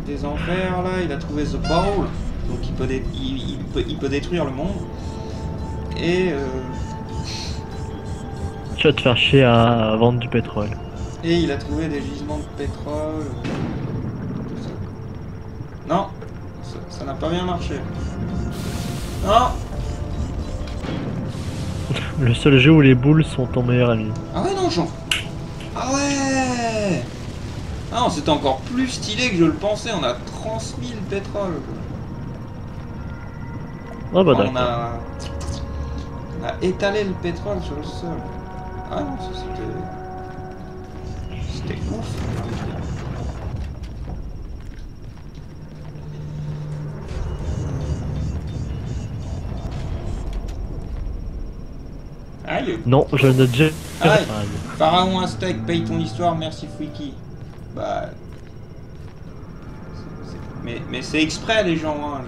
Des enfers, là. Il a trouvé The Bowl. Donc il peut détruire le monde. Et, Tu vas te faire chier à vendre du pétrole. et il a trouvé des gisements de pétrole. Tout ça. Non, ça n'a pas bien marché. Non. Le seul jeu où les boules sont ton meilleur ami. Ah ouais, non, Ah ouais. Ah non, c'était encore plus stylé que je le pensais. On a transmis le pétrole. Ah bah Enfin, on d'accord. a étalé le pétrole sur le sol. Ah non, ça c'était ouf. j'ai envie de dire. Aïe. Non, je ne dirai Aïe. pas. Pharaon aztèque, paye ton histoire, merci Freaky. Bah. Mais c'est exprès les gens, hein.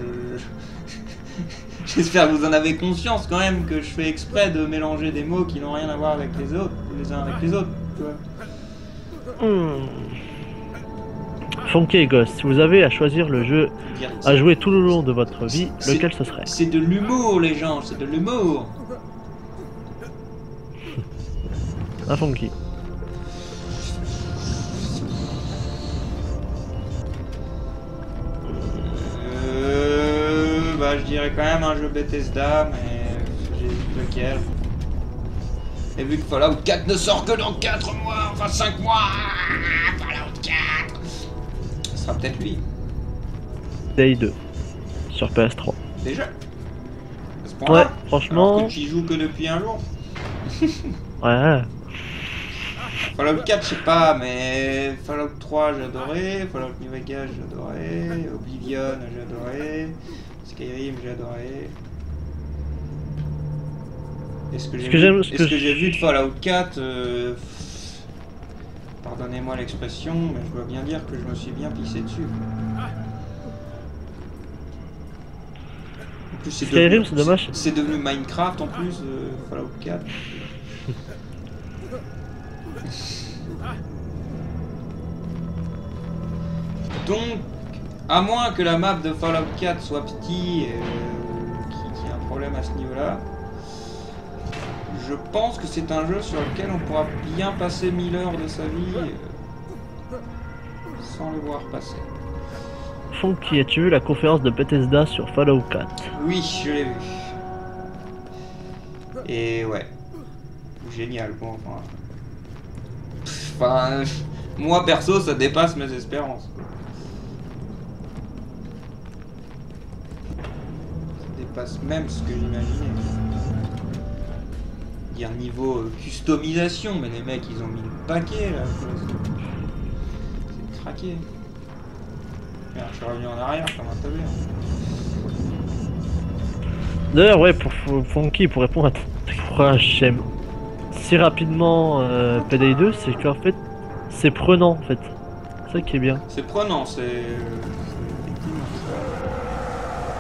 J'espère que vous en avez conscience quand même que je fais exprès de mélanger des mots qui n'ont rien à voir avec les autres, les uns avec les autres, tu vois. Funky et Ghost, si vous avez à choisir le jeu Dire- à jouer tout le long de votre vie, C'est- lequel ce serait? C'est de l'humour les gens, c'est de l'humour. Un Funky. Bah je dirais quand même un jeu Bethesda, mais j'ai dit lequel. Et vu que Fallout 4 ne sort que dans 4 mois, enfin 5 mois, Fallout 4, ce sera peut-être lui, Day 2 sur PS3. déjà. À ce Ouais, point-là. franchement. Alors que tu y joues que depuis un jour. Ouais. Fallout 4, je sais pas, mais Fallout 3, j'ai adoré. Fallout New Vegas, j'ai adoré. Oblivion, j'ai adoré. Skyrim, j'ai adoré. Est-ce que j'ai vu de Fallout 4 pardonnez-moi l'expression, mais je dois bien dire que je me suis bien pissé dessus. En plus, Skyrim, c'est dommage. C'est devenu Minecraft en plus, Fallout 4. Donc, à moins que la map de Fallout 4 soit petit, qu'il y ait un problème à ce niveau-là, je pense que c'est un jeu sur lequel on pourra bien passer 1000 heures de sa vie sans le voir passer. Funky, as-tu vu la conférence de Bethesda sur Fallout 4? Oui, je l'ai vu. Et ouais. Génial, quoi. Enfin, moi perso, ça dépasse mes espérances. Ça dépasse même ce que j'imaginais. Dire niveau customisation, mais les mecs, ils ont mis le paquet là. C'est craqué. Merde, je suis revenu en arrière comme un tabé. D'ailleurs, ouais, pour Funky, pour répondre à pourquoi j'aime si rapidement PDI 2, c'est qu'en fait, c'est prenant en fait. C'est ça qui est bien. C'est prenant, c'est.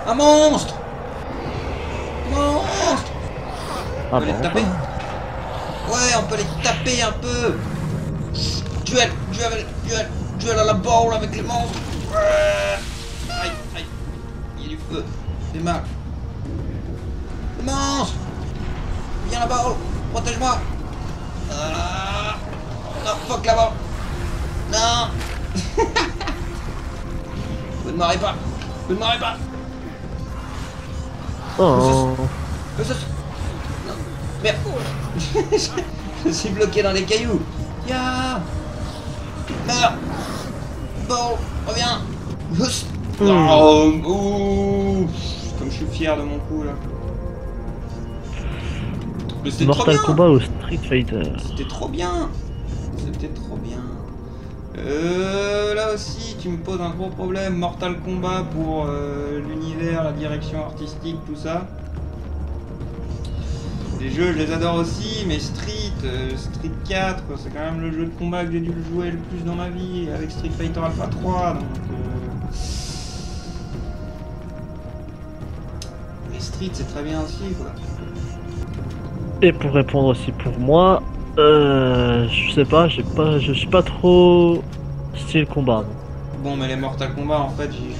Un monstre! Monstre! Ah On peut les bon? taper? Ouais, on peut les taper un peu! Duel à la bowl avec les monstres! Aïe, aïe! Il y a du feu, des mains! Le monstre! Viens là-bas, protège-moi! Non, fuck là-bas! Non! Vous ne m'aurez pas! Vous ne m'aurez pas! Oh. Non, merde! Je suis bloqué dans les cailloux! Ya! Meurs! Bon, reviens! Huss. Oh, ouh. Comme je suis fier de mon coup là. Mais c'était trop Mortal bien! Kombat ou Street Fighter? C'était trop bien! C'était trop bien! Là aussi, tu me poses un gros problème. Mortal Kombat pour l'univers, la direction artistique, tout ça. Les jeux, je les adore aussi, mais Street 4, c'est quand même le jeu de combat que j'ai dû jouer le plus dans ma vie, avec Street Fighter Alpha 3, donc... Mais Street, c'est très bien aussi, quoi. Et pour répondre aussi pour moi, je sais pas, je suis pas trop style combat. Bon, mais les Mortal Kombat, en fait, j'y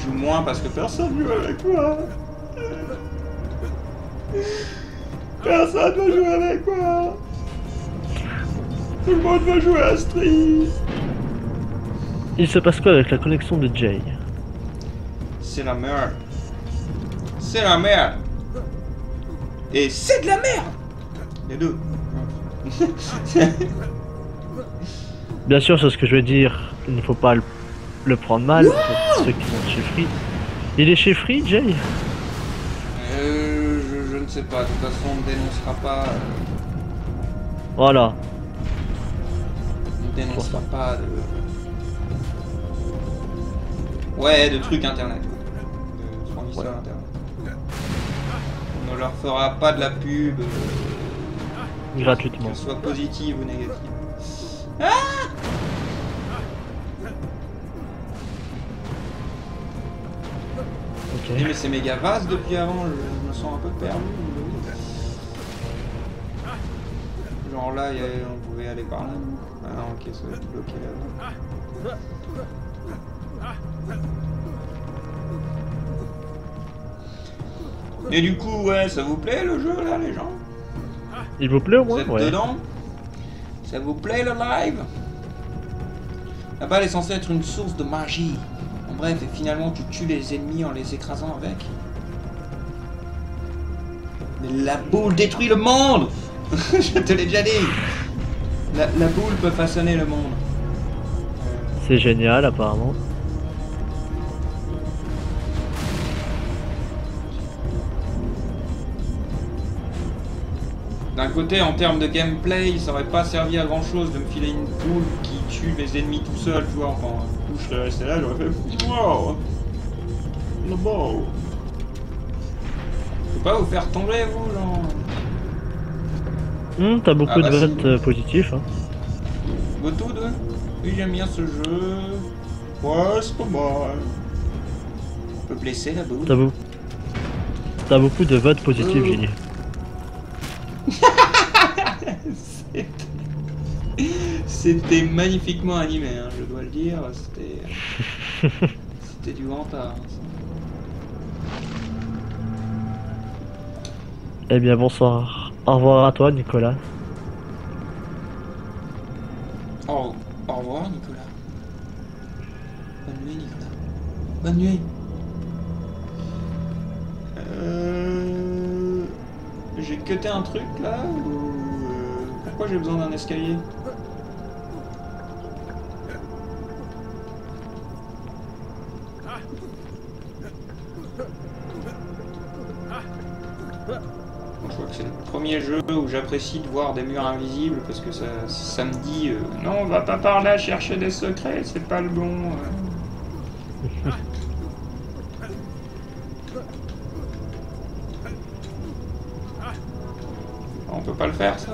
joue moins parce que personne joue avec moi. Personne ne veut jouer avec moi. Tout le monde veut jouer à Street. Il se passe quoi avec la connexion de Jay? C'est la merde. C'est la merde. Et c'est de la merde. Les deux. Bien sûr, c'est ce que je veux dire. Il ne faut pas le prendre mal pour ceux qui sont chez Free. Il est chez Free, Jay? Je ne sais pas. De toute façon, on ne dénoncera pas. Voilà. On ne dénoncera pas de. Ouais, de trucs internet. De fournisseurs internet. On ne leur fera pas de la pub. Gratuitement. Qu'elle soit positive ou négative. Ah! Ok. Mais c'est méga vaste depuis avant, je me sens un peu perdu. Genre là, on pouvait aller par là. Ah non, ok, ça va être bloqué là. Et du coup, ouais, ça vous plaît le jeu là, les gens? Il vous plaît au Vous moins? êtes Ouais. dedans? Ça vous plaît le live? La balle est censée être une source de magie. En bref, et finalement tu tues les ennemis en les écrasant avec. Mais la boule détruit le monde. Je te l'ai déjà dit. La boule peut façonner le monde. C'est génial apparemment. D'un côté, en termes de gameplay, ça aurait pas servi à grand chose de me filer une boule qui tue les ennemis tout seul, tu vois. Enfin, du coup, je serais resté là, j'aurais fait wow, le beau. Faut pas vous faire tomber, vous, genre. T'as beaucoup Ah bah de si. votes positifs. Hein. Beaucoup de. Oui, j'aime bien ce jeu. Ouais, c'est pas mal. On peut blesser la boule. T'as beaucoup de votes positifs, j'ai dit. C'était magnifiquement animé, hein, je dois le dire. C'était du grand art. Eh bien, bonsoir. Au revoir à toi, Nicolas. Au revoir, Nicolas. Bonne nuit, Nicolas. Bonne nuit. J'ai cuté un truc là ou pourquoi j'ai besoin d'un escalier? Je crois que c'est le premier jeu où j'apprécie de voir des murs invisibles parce que ça me dit non, on va pas par là chercher des secrets, c'est pas le bon. On peut pas le faire ça.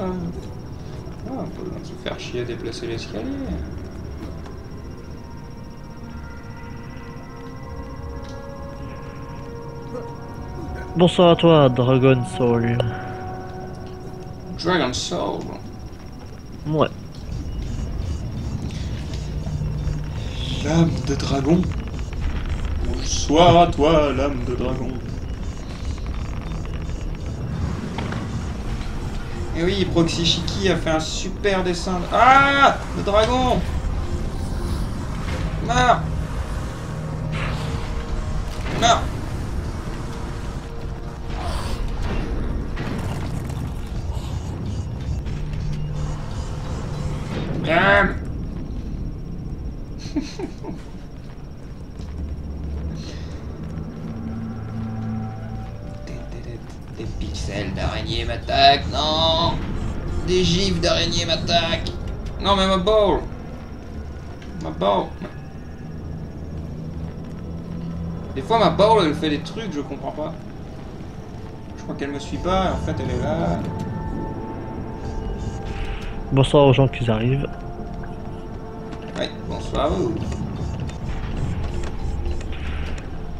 Ah, on peut se faire chier à déplacer l'escalier. Bonsoir à toi, Dragon Soul. Dragon Soul. Ouais. L'âme de dragon. Bonsoir à toi, l'âme de dragon. Et oui, Proxy Shiki a fait un super dessin. Ah, le dragon. Meurs. Meurs. Bam. Des pixels d'araignée m'attaquent, non. Des gifs d'araignée m'attaquent. Non mais ma ball. Ma barre. Des fois, ma barre, elle fait des trucs, je comprends pas. Je crois qu'elle me suit pas, en fait, elle est là. Bonsoir aux gens qui arrivent. Ouais, bonsoir à vous.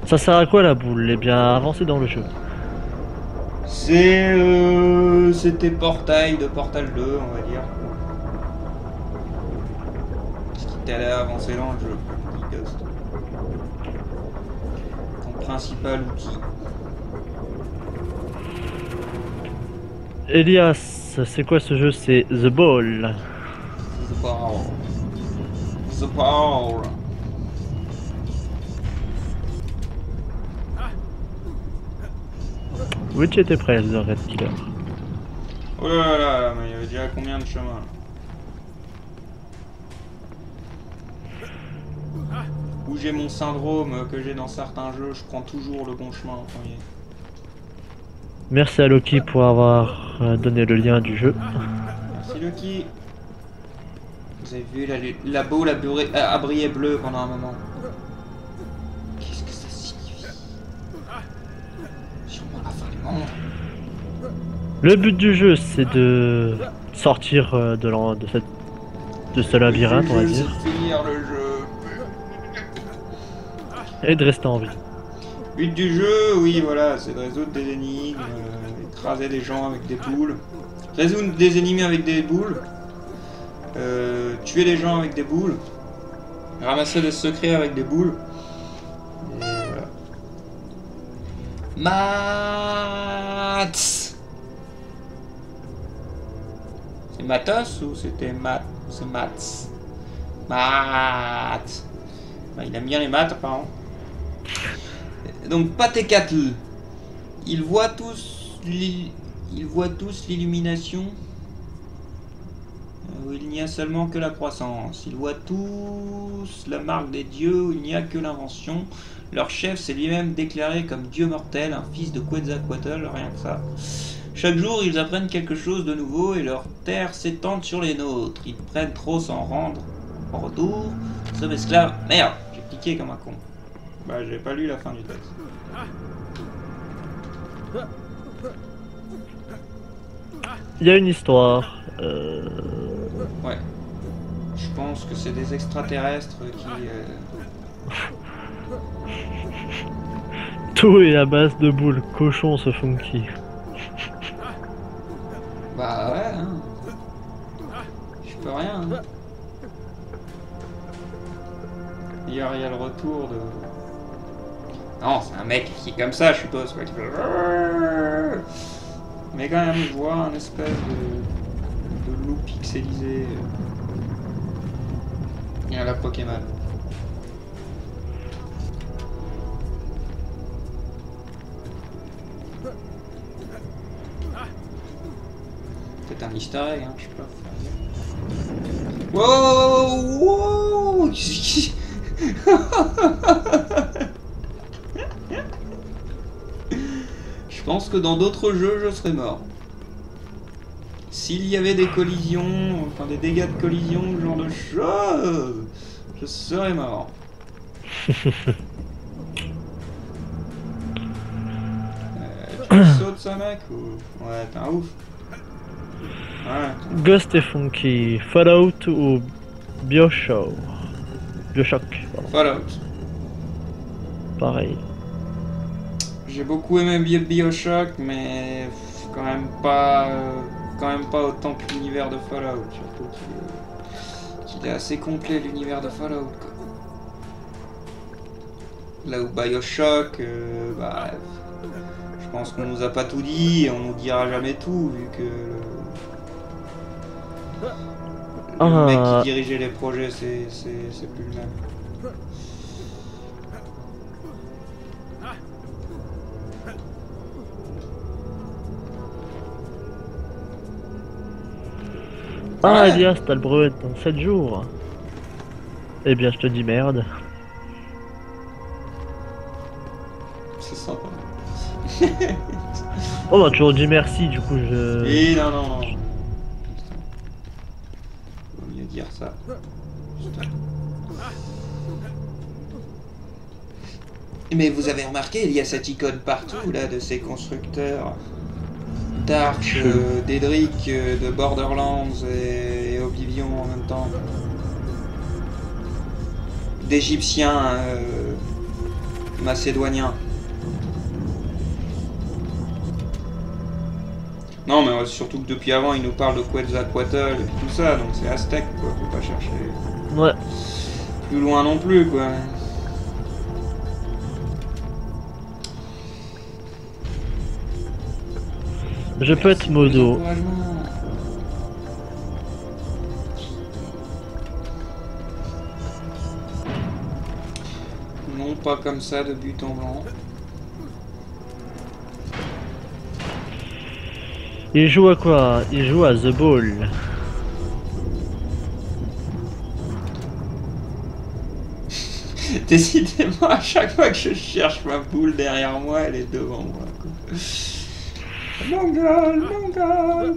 Ça sert à quoi la boule? Eh bien, avancer dans le jeu. C'était Portail de Portal 2, on va dire. Ce qui t'allait avancer dans le jeu, dit Ghost. Ton principal outil. Elias, c'est quoi ce jeu? C'est The Ball. The Ball. The Ball. Oui, tu étais prêt, The Red Killer. Oh là là, mais il y avait déjà combien de chemins là? Où j'ai mon syndrome que j'ai dans certains jeux, je prends toujours le bon chemin en premier. Merci à Loki pour avoir donné le lien du jeu. Merci Loki. Vous avez vu la boule a brillé bleu pendant un moment. Qu'est-ce que ça signifie? Sûrement la fin du monde. Le but du jeu, c'est de sortir de ce labyrinthe, on va dire, C'est de finir le jeu. et de rester en vie. But du jeu, oui, voilà, c'est de résoudre des énigmes, écraser des gens avec des boules, résoudre des énigmes avec des boules, tuer des gens avec des boules, ramasser des secrets avec des boules. Et voilà. Mats. C'est Matos ou c'était Mat? C'est Mats. Mats. Bah, il aime bien les maths apparemment. Donc Patekatl, ils voient tous l'illumination où il n'y a seulement que la croissance. Ils voient tous la marque des dieux où il n'y a que l'invention. Leur chef s'est lui-même déclaré comme dieu mortel, un fils de Quetzalcoatl, rien que ça. Chaque jour, ils apprennent quelque chose de nouveau et leurs terres s'étendent sur les nôtres. Ils prennent trop s'en rendre. En retour, sommes esclaves. Merde, j'ai cliqué comme un con. Bah, j'ai pas lu la fin du texte. Il y a une histoire. Ouais. Je pense que c'est des extraterrestres qui... Tout est à base de boules. Cochon ce funky. Bah ouais, hein. Je peux rien. Hein. Il y a le retour de... Non, c'est un mec qui est comme ça, je suppose, quoi, qui fait... Mais quand même, je vois un espèce de loup pixelisé. Et à la Pokémon. Peut-être un easter egg, hein, je sais pas. Wow, wow. Je pense que dans d'autres jeux, je serais mort. S'il y avait des collisions, enfin des dégâts de collision, ce genre de choses, je serais mort. Tu sautes ça, mec, ou... Ouais, t'es un ouf. Ouais. Ghost et Funky, Fallout ou Bioshock? Bioshock, pardon. Fallout. Pareil. J'ai beaucoup aimé Bioshock, mais quand même pas autant que l'univers de Fallout, surtout qu'il est assez complet l'univers de Fallout, quoi. Là où Bioshock, bah, je pense qu'on nous a pas tout dit et on nous dira jamais tout, vu que le mec qui dirigeait les projets, c'est plus le même. Ah, Ouais. Elias, t'as le brevet dans 7 jours. Eh bien, je te dis merde. C'est sympa. On m'a toujours dit merci, du coup je... Et non. Putain. Vaut mieux dire ça. Putain. Mais vous avez remarqué, il y a cette icône partout là de ces constructeurs d'Ark, d'Edric, de Borderlands et Oblivion en même temps. D'Égyptiens macédoniens. Non mais surtout que depuis avant ils nous parlent de Quetzalcoatl et tout ça, donc c'est aztèque quoi, faut pas chercher Ouais. plus loin non plus quoi. Je peux être modo. Non, pas comme ça de but en blanc. Il joue à quoi? Il joue à The Ball. Décidément, à chaque fois que je cherche ma boule derrière moi, elle est devant moi. Mongol, Mongol.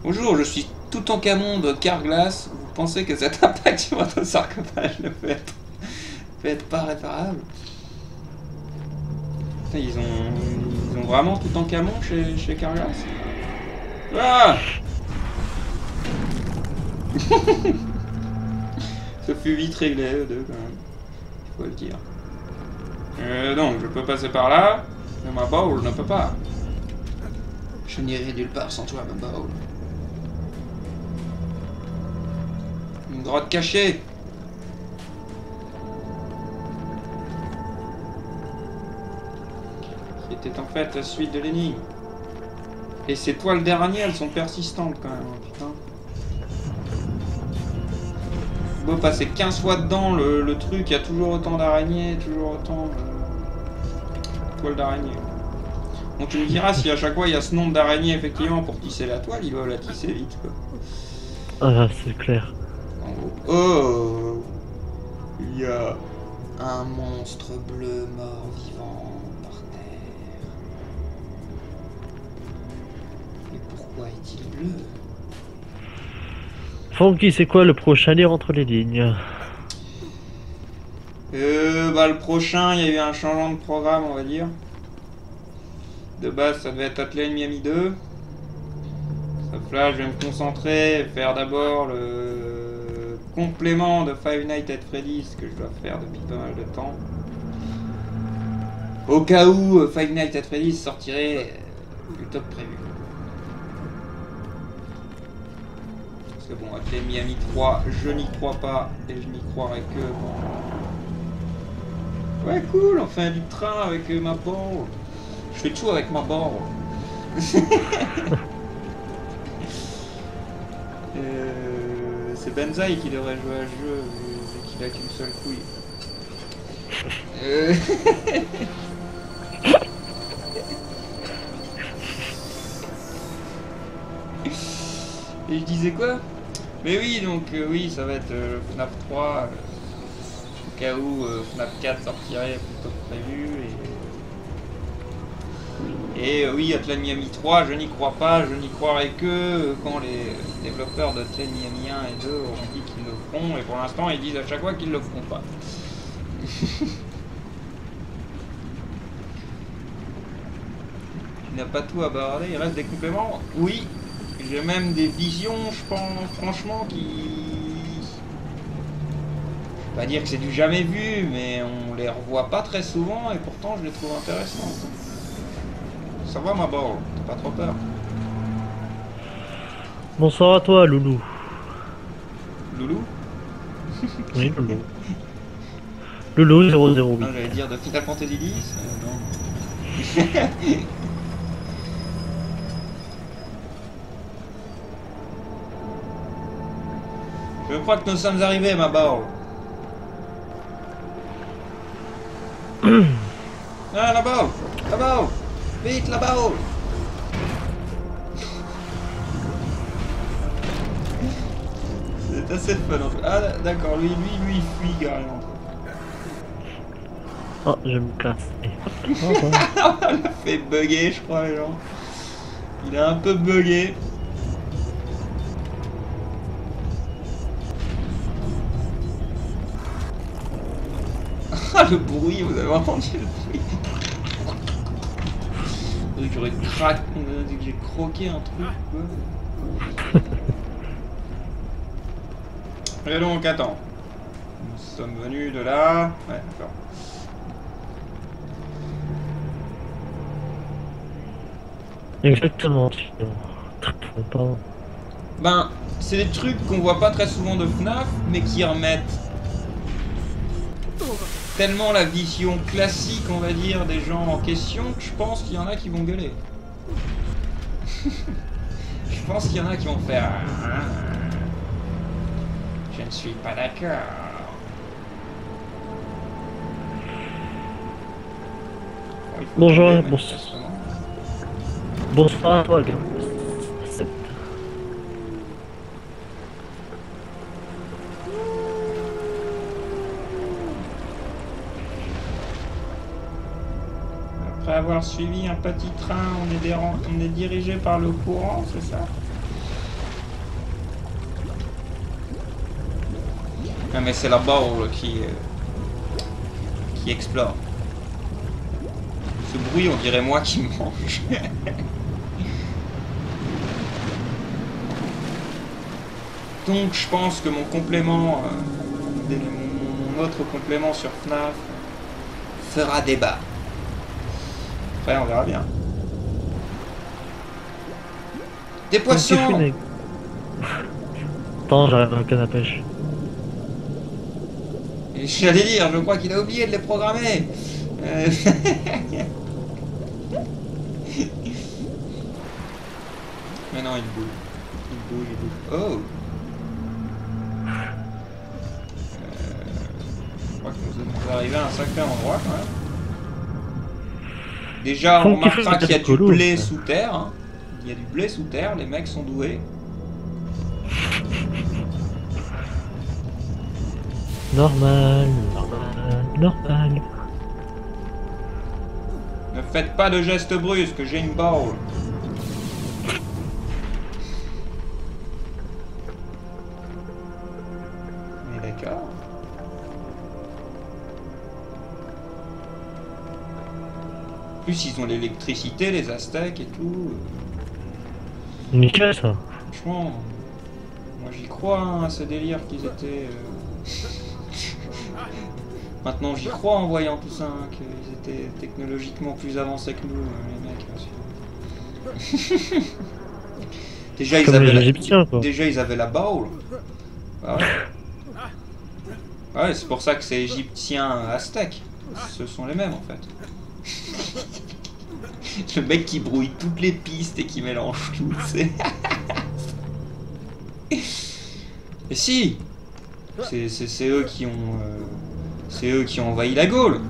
Bonjour, je suis Toutankhamon de Carglass. Vous pensez que cet impact sur votre sarcophage ne peut être pas réparable? Putain, ils ont vraiment Toutankhamon chez Carglass. Ah. Ça fut vite réglé, eux deux, quand même. Faut le dire. Donc, je peux passer par là, mais ma bowl ne peut pas. Je n'irai nulle part sans toi, ma bowl. Une grotte cachée. Qui était en fait la suite de l'énigme. Et ces toiles dernières, elles sont persistantes quand même, hein, putain. Beau passer 15 fois dedans le truc, il y a toujours autant d'araignées, toujours autant de toiles d'araignées. Donc tu me diras si à chaque fois il y a ce nombre d'araignées effectivement pour tisser la toile, ils doivent la tisser vite quoi. Ah, c'est clair. En gros. Oh, il y a un monstre bleu mort-vivant par terre. Mais pourquoi est-il bleu? Funky, c'est quoi le prochain lire entre les lignes? Bah le prochain, il y a eu un changement de programme, on va dire. De base, ça devait être Hotline Miami 2. Sauf là, je vais me concentrer, faire d'abord le complément de Five Nights at Freddy's que je dois faire depuis pas mal de temps. Au cas où Five Nights at Freddy's sortirait plus tôt que prévu. Parce que bon, Hotline Miami 3, je n'y crois pas et je n'y croirai que bon. Ouais, cool, on fait un du train avec ma ball. Je fais tout avec ma ball. C'est Benzaï qui devrait jouer à ce jeu vu qu'il a qu'une seule couille. Et je disais quoi? Mais oui, donc oui, ça va être FNAF 3, au cas où FNAF 4 sortirait plus tôt que prévu. Et oui, Hotline Miami 3, je n'y crois pas, je n'y croirai que quand les développeurs de Hotline Miami 1 et 2 auront dit qu'ils le feront, et pour l'instant ils disent à chaque fois qu'ils le feront pas. Tu n'as pas tout à bavarder, il reste des compléments? Oui, j'ai même des visions, je pense, franchement, qui... Je vais pas dire que c'est du jamais vu, mais on les revoit pas très souvent, et pourtant je les trouve intéressants. Ça va ma ball, t'as pas trop peur? Bonsoir à toi, Loulou. Loulou? Oui, Loulou. Loulou 008. Non, j'allais dire de Final Fantasy X, non. Je crois que nous sommes arrivés, ma ball. Ah, la ball! La ball! Vite, la balle! C'est assez fun en fait. Ah d'accord, lui il fuit carrément. Oh, je me casse. On l'a fait bugger je crois les gens. Il a un peu bugué. le bruit, vous avez entendu le bruit? J'aurais craqué, j'ai croqué un truc. Et donc, attends. Nous sommes venus de là. Ouais, d'accord. Exactement. Pardon. Ben, c'est des trucs qu'on voit pas très souvent de FNAF, mais qui remettent tellement la vision classique, on va dire, des gens en question, que je pense qu'il y en a qui vont gueuler. Je pense qu'il y en a qui vont faire... Je ne suis pas d'accord. Bon, il faut Bonjour, tomber, bonsoir. manifestement. Bonsoir à toi, gars. Après avoir suivi un petit train, on est dirigé par le courant, c'est ça? Ah mais c'est la bowl qui explore. Ce bruit, on dirait moi qui mange. Donc je pense que mon complément, mon autre complément sur FNAF fera débat. Après on verra bien. Des poissons! Attends, j'arrive à la canne à pêche. J'allais dire, je crois qu'il a oublié de les programmer. Mais non, il bouge. Il bouge, il bouge. Oh! Je crois que nous sommes arrivés à un sacré endroit quand même. Déjà, on remarquera qu'il y a du blé sous terre. Hein. Il y a du blé sous terre, les mecs sont doués. Normal, normal, normal. Ne faites pas de gestes brusques, j'ai une bowl. Mais d'accord. En plus, ils ont l'électricité, les Aztèques et tout. Nickel ça. Franchement, moi j'y crois hein, à ce délire qu'ils étaient... Maintenant j'y crois en voyant tout ça, hein, qu'ils étaient technologiquement plus avancés que nous, les mecs. Déjà, Comme les Égyptiens, quoi. Déjà ils avaient la bowl. Ah ouais, ouais c'est pour ça que c'est égyptien aztèque. Ce sont les mêmes en fait. Le mec qui brouille toutes les pistes et qui mélange tout, c'est... Et si, c'est eux qui ont... c'est eux qui ont envahi la Gaule.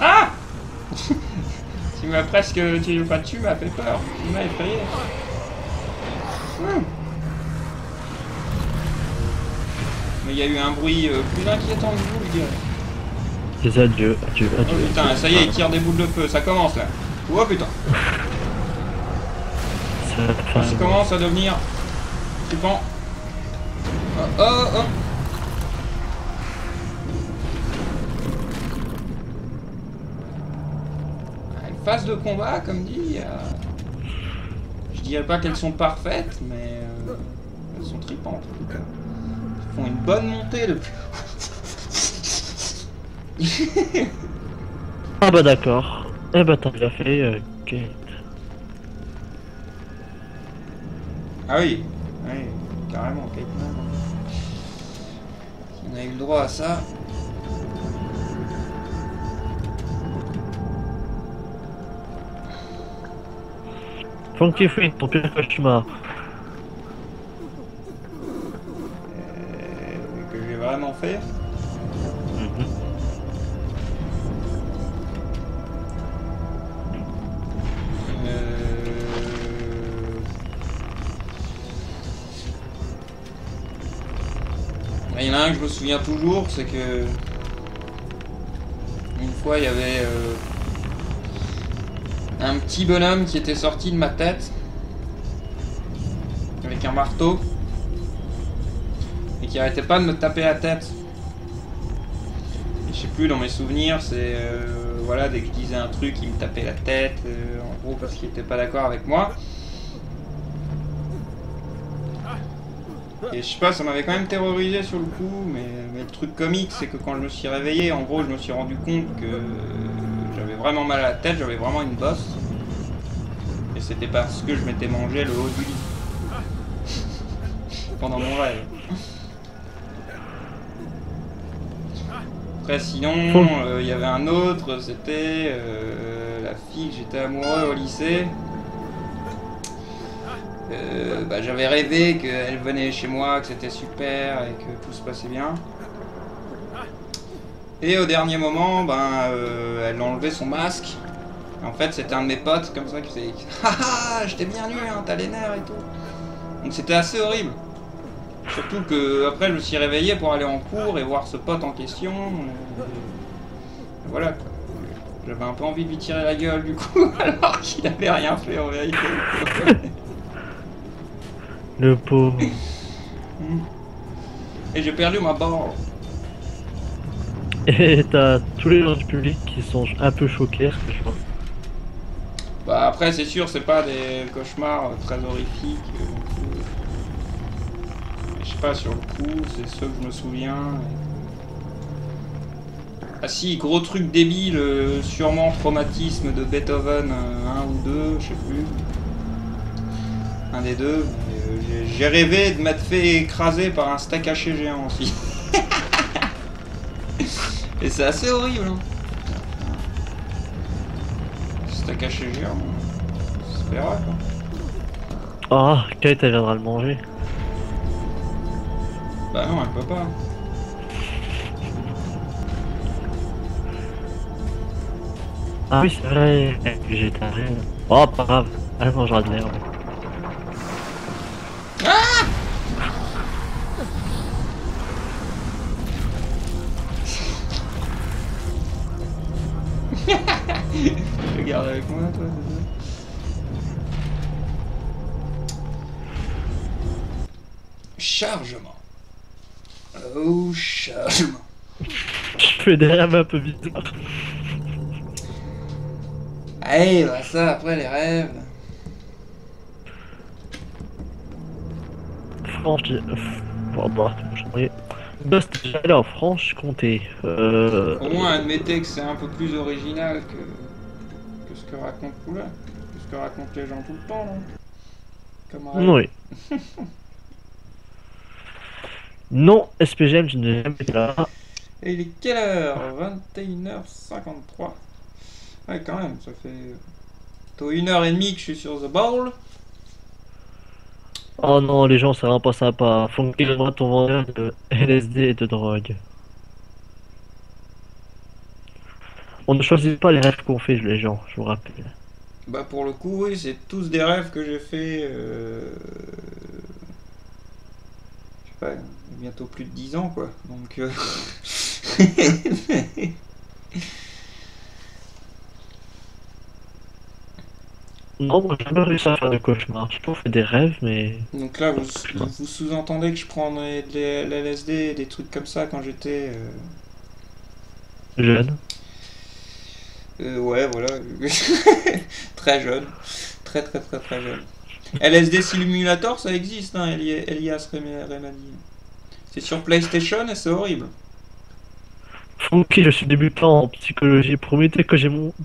Ah! Tu m'as presque... Tu m'as fait peur. Tu m'as effrayé. Mais il y a eu un bruit plus inquiétant que vous, je dirais. Les adieux, adieu, adieu. Oh putain, ça y est, il tire des boules de feu, ça commence là. Oh putain. Ça commence à devenir flippant. Oh oh oh. Une phase de combat, comme dit. Je dirais pas qu'elles sont parfaites, mais elles sont tripantes en tout cas. Elles font une bonne montée depuis. Ah bah d'accord. Eh bah t'as bien fait, Kate. Ah oui, oui, carrément, Kate Man. Si on a eu le droit à ça. Funky Fruit, ton pire cauchemar. Que j'ai vraiment fait. Il y en a un que je me souviens toujours, c'est que une fois il y avait un petit bonhomme qui était sorti de ma tête avec un marteau et qui arrêtait pas de me taper la tête. Et je sais plus, dans mes souvenirs, c'est voilà, dès que je disais un truc, il me tapait la tête, en gros parce qu'il était pas d'accord avec moi. Et je sais pas, ça m'avait quand même terrorisé sur le coup, mais le truc comique, c'est que quand je me suis réveillé, en gros, je me suis rendu compte que j'avais vraiment mal à la tête, j'avais vraiment une bosse. Et c'était parce que je m'étais mangé le haut du lit. Pendant mon rêve. Après, sinon, il y avait un autre, c'était la fille que j'étais amoureux au lycée. J'avais rêvé qu'elle venait chez moi, que c'était super et que tout se passait bien. Et au dernier moment, elle a enlevé son masque. En fait, c'était un de mes potes comme ça qui faisait haha, je t'ai bien eu, hein, t'as les nerfs et tout. Donc c'était assez horrible. Surtout que après, je me suis réveillé pour aller en cours et voir ce pote en question. Et voilà quoi. J'avais un peu envie de lui tirer la gueule du coup, alors qu'il avait rien fait en vérité. Le pauvre. Et j'ai perdu ma barre. Et t'as tous les gens du public qui sont un peu choqués, je crois. Bah après c'est sûr c'est pas des cauchemars très horrifiques. Je sais pas, sur le coup c'est ceux que je me souviens. Ah si, gros truc débile, sûrement traumatisme de Beethoven 1 ou 2, je sais plus. Un des deux. J'ai rêvé de m'être fait écraser par un steak haché géant aussi. Et c'est assez horrible. Hein. Steak haché géant. C'est pas grave. Ah, Kate elle viendra le manger. Bah non, elle peut pas. Ah oui, c'est vrai, elle est végétarienne. Oh, pas grave, elle mangera de l'herbe. Regarde avec moi, toi, c'est ça. Chargement. Oh, chargement. Je fais des rêves un peu bizarres. Allez, bah ça, après les rêves. Ghost, j'allais en Franche-Comté. Au moins, admettez que c'est un peu plus original que ce que raconte Poula. Que ce que racontent les gens tout le temps, non? Comme rêve. Oui. Non, SPGM, je n'ai jamais été là. Et il est quelle heure? 21h53. Ouais, quand même, ça fait... Plutôt 1h30 que je suis sur The Bowl. Oh non, les gens, c'est vraiment pas sympa. Faut qu'il donne ton vendeur de LSD et de drogue. On ne choisit pas les rêves qu'on fait, les gens, je vous rappelle. Bah pour le coup, oui, c'est tous des rêves que j'ai fait... Je sais pas, bientôt plus de 10 ans, quoi. Donc... Non, moi j'ai jamais réussi à faire de cauchemars. Je peux faire des rêves, mais... Donc là, vous sous-entendez que je prends de l'LSD et des trucs comme ça quand j'étais... Jeune. Ouais, voilà. Très jeune. Très jeune. LSD Simulator, ça existe, hein, Elias Remedy. C'est sur PlayStation et c'est horrible. Ok, je suis débutant en psychologie. Promettez que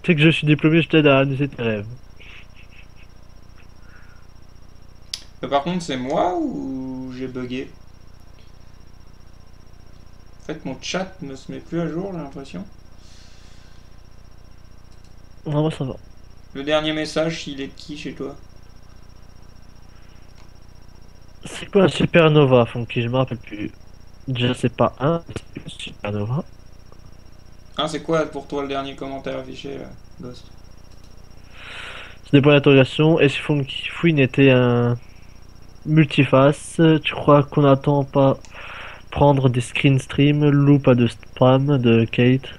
dès que je suis diplômé, je t'aide à analyser tes rêves. Par contre, c'est moi ou j'ai bugué? En fait, mon chat ne se met plus à jour, j'ai l'impression. Non, moi ça va. Le dernier message, il est de qui chez toi? C'est quoi un supernova, Funky? Je me rappelle plus. Déjà, c'est pas un, c'est une supernova. Ah, c'est quoi pour toi le dernier commentaire affiché, là, Ghost? C'est des points d'interrogation. Et si Funky Fouine était un multiface, tu crois qu'on n'attend pas prendre des screen stream, loup pas de spam de Kate?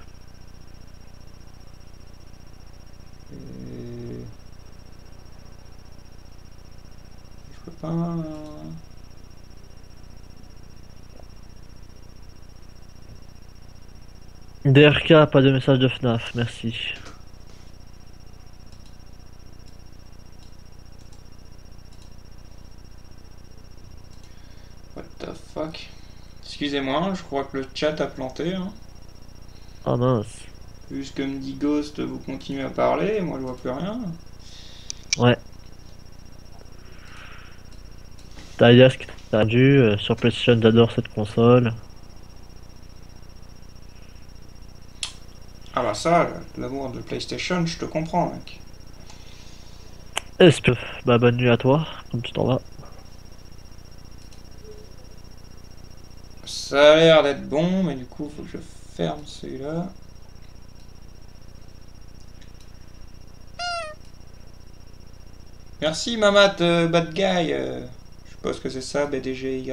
Je peux pas... DRK, pas de message de FNAF, merci. What the fuck? Excusez-moi, je crois que le chat a planté. Hein. Ah mince. Vu ce que me dit Ghost, vous continuez à parler, moi je vois plus rien. Ouais. T'as Elias qui t'a dû, sur PlayStation j'adore cette console. Ah bah ça, l'amour de PlayStation, je te comprends mec. Est-ce que... Bah bonne nuit à toi, comme tu t'en vas. Ça a l'air d'être bon, mais du coup faut que je ferme celui-là. Merci Mamat Bad Guy, je suppose que c'est ça, BDGY.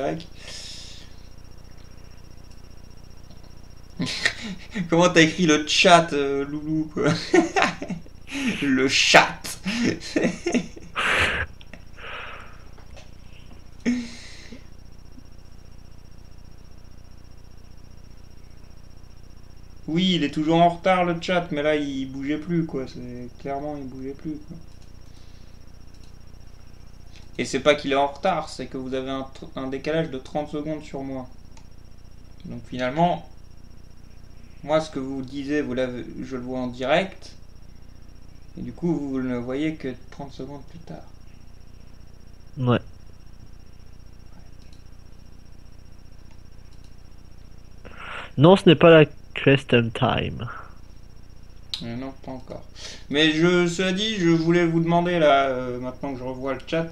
Comment t'as écrit le chat, Loulou quoi? Le chat. Oui, il est toujours en retard le chat, mais là il bougeait plus quoi. C'est clairement il bougeait plus quoi. Et c'est pas qu'il est en retard, c'est que vous avez un décalage de 30 secondes sur moi. Donc finalement, moi ce que vous disiez, je le vois en direct. Et du coup, vous ne le voyez que 30 secondes plus tard. Ouais. Non, ce n'est pas la Custom Time. Non, pas encore. Mais cela dit, je voulais vous demander là, maintenant que je revois le chat,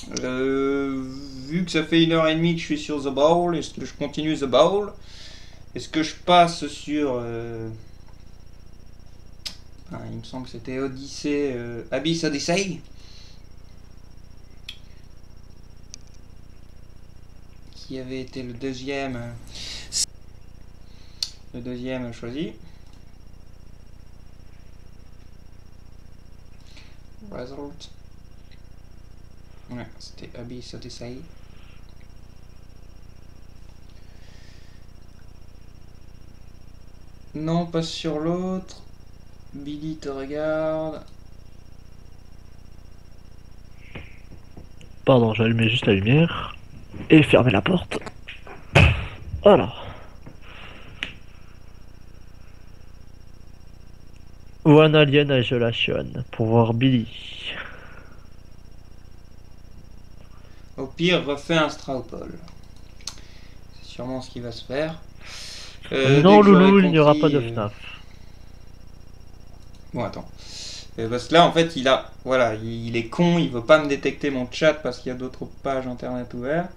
vu que ça fait 1h30 que je suis sur The Bowl, est-ce que je continue The Bowl? Est-ce que je passe sur... il me semble que c'était Odyssey, Abyss Odyssey, qui avait été le deuxième choisi. Result. Ouais, c'était Abyss Odyssey. Non, pas sur l'autre. Billy te regarde. Pardon, j'allumais juste la lumière. Et fermer la porte. Voilà. One Alien Isolation pour voir Billy. Au pire, refais un Strawpole. C'est sûrement ce qui va se faire. Non, dès que j'aurai Loulou, il n'y aura compris, pas de FNAF. Bon, attends. Parce que là, en fait, voilà, il est con, il veut pas me détecter mon chat parce qu'il y a d'autres pages internet ouvertes.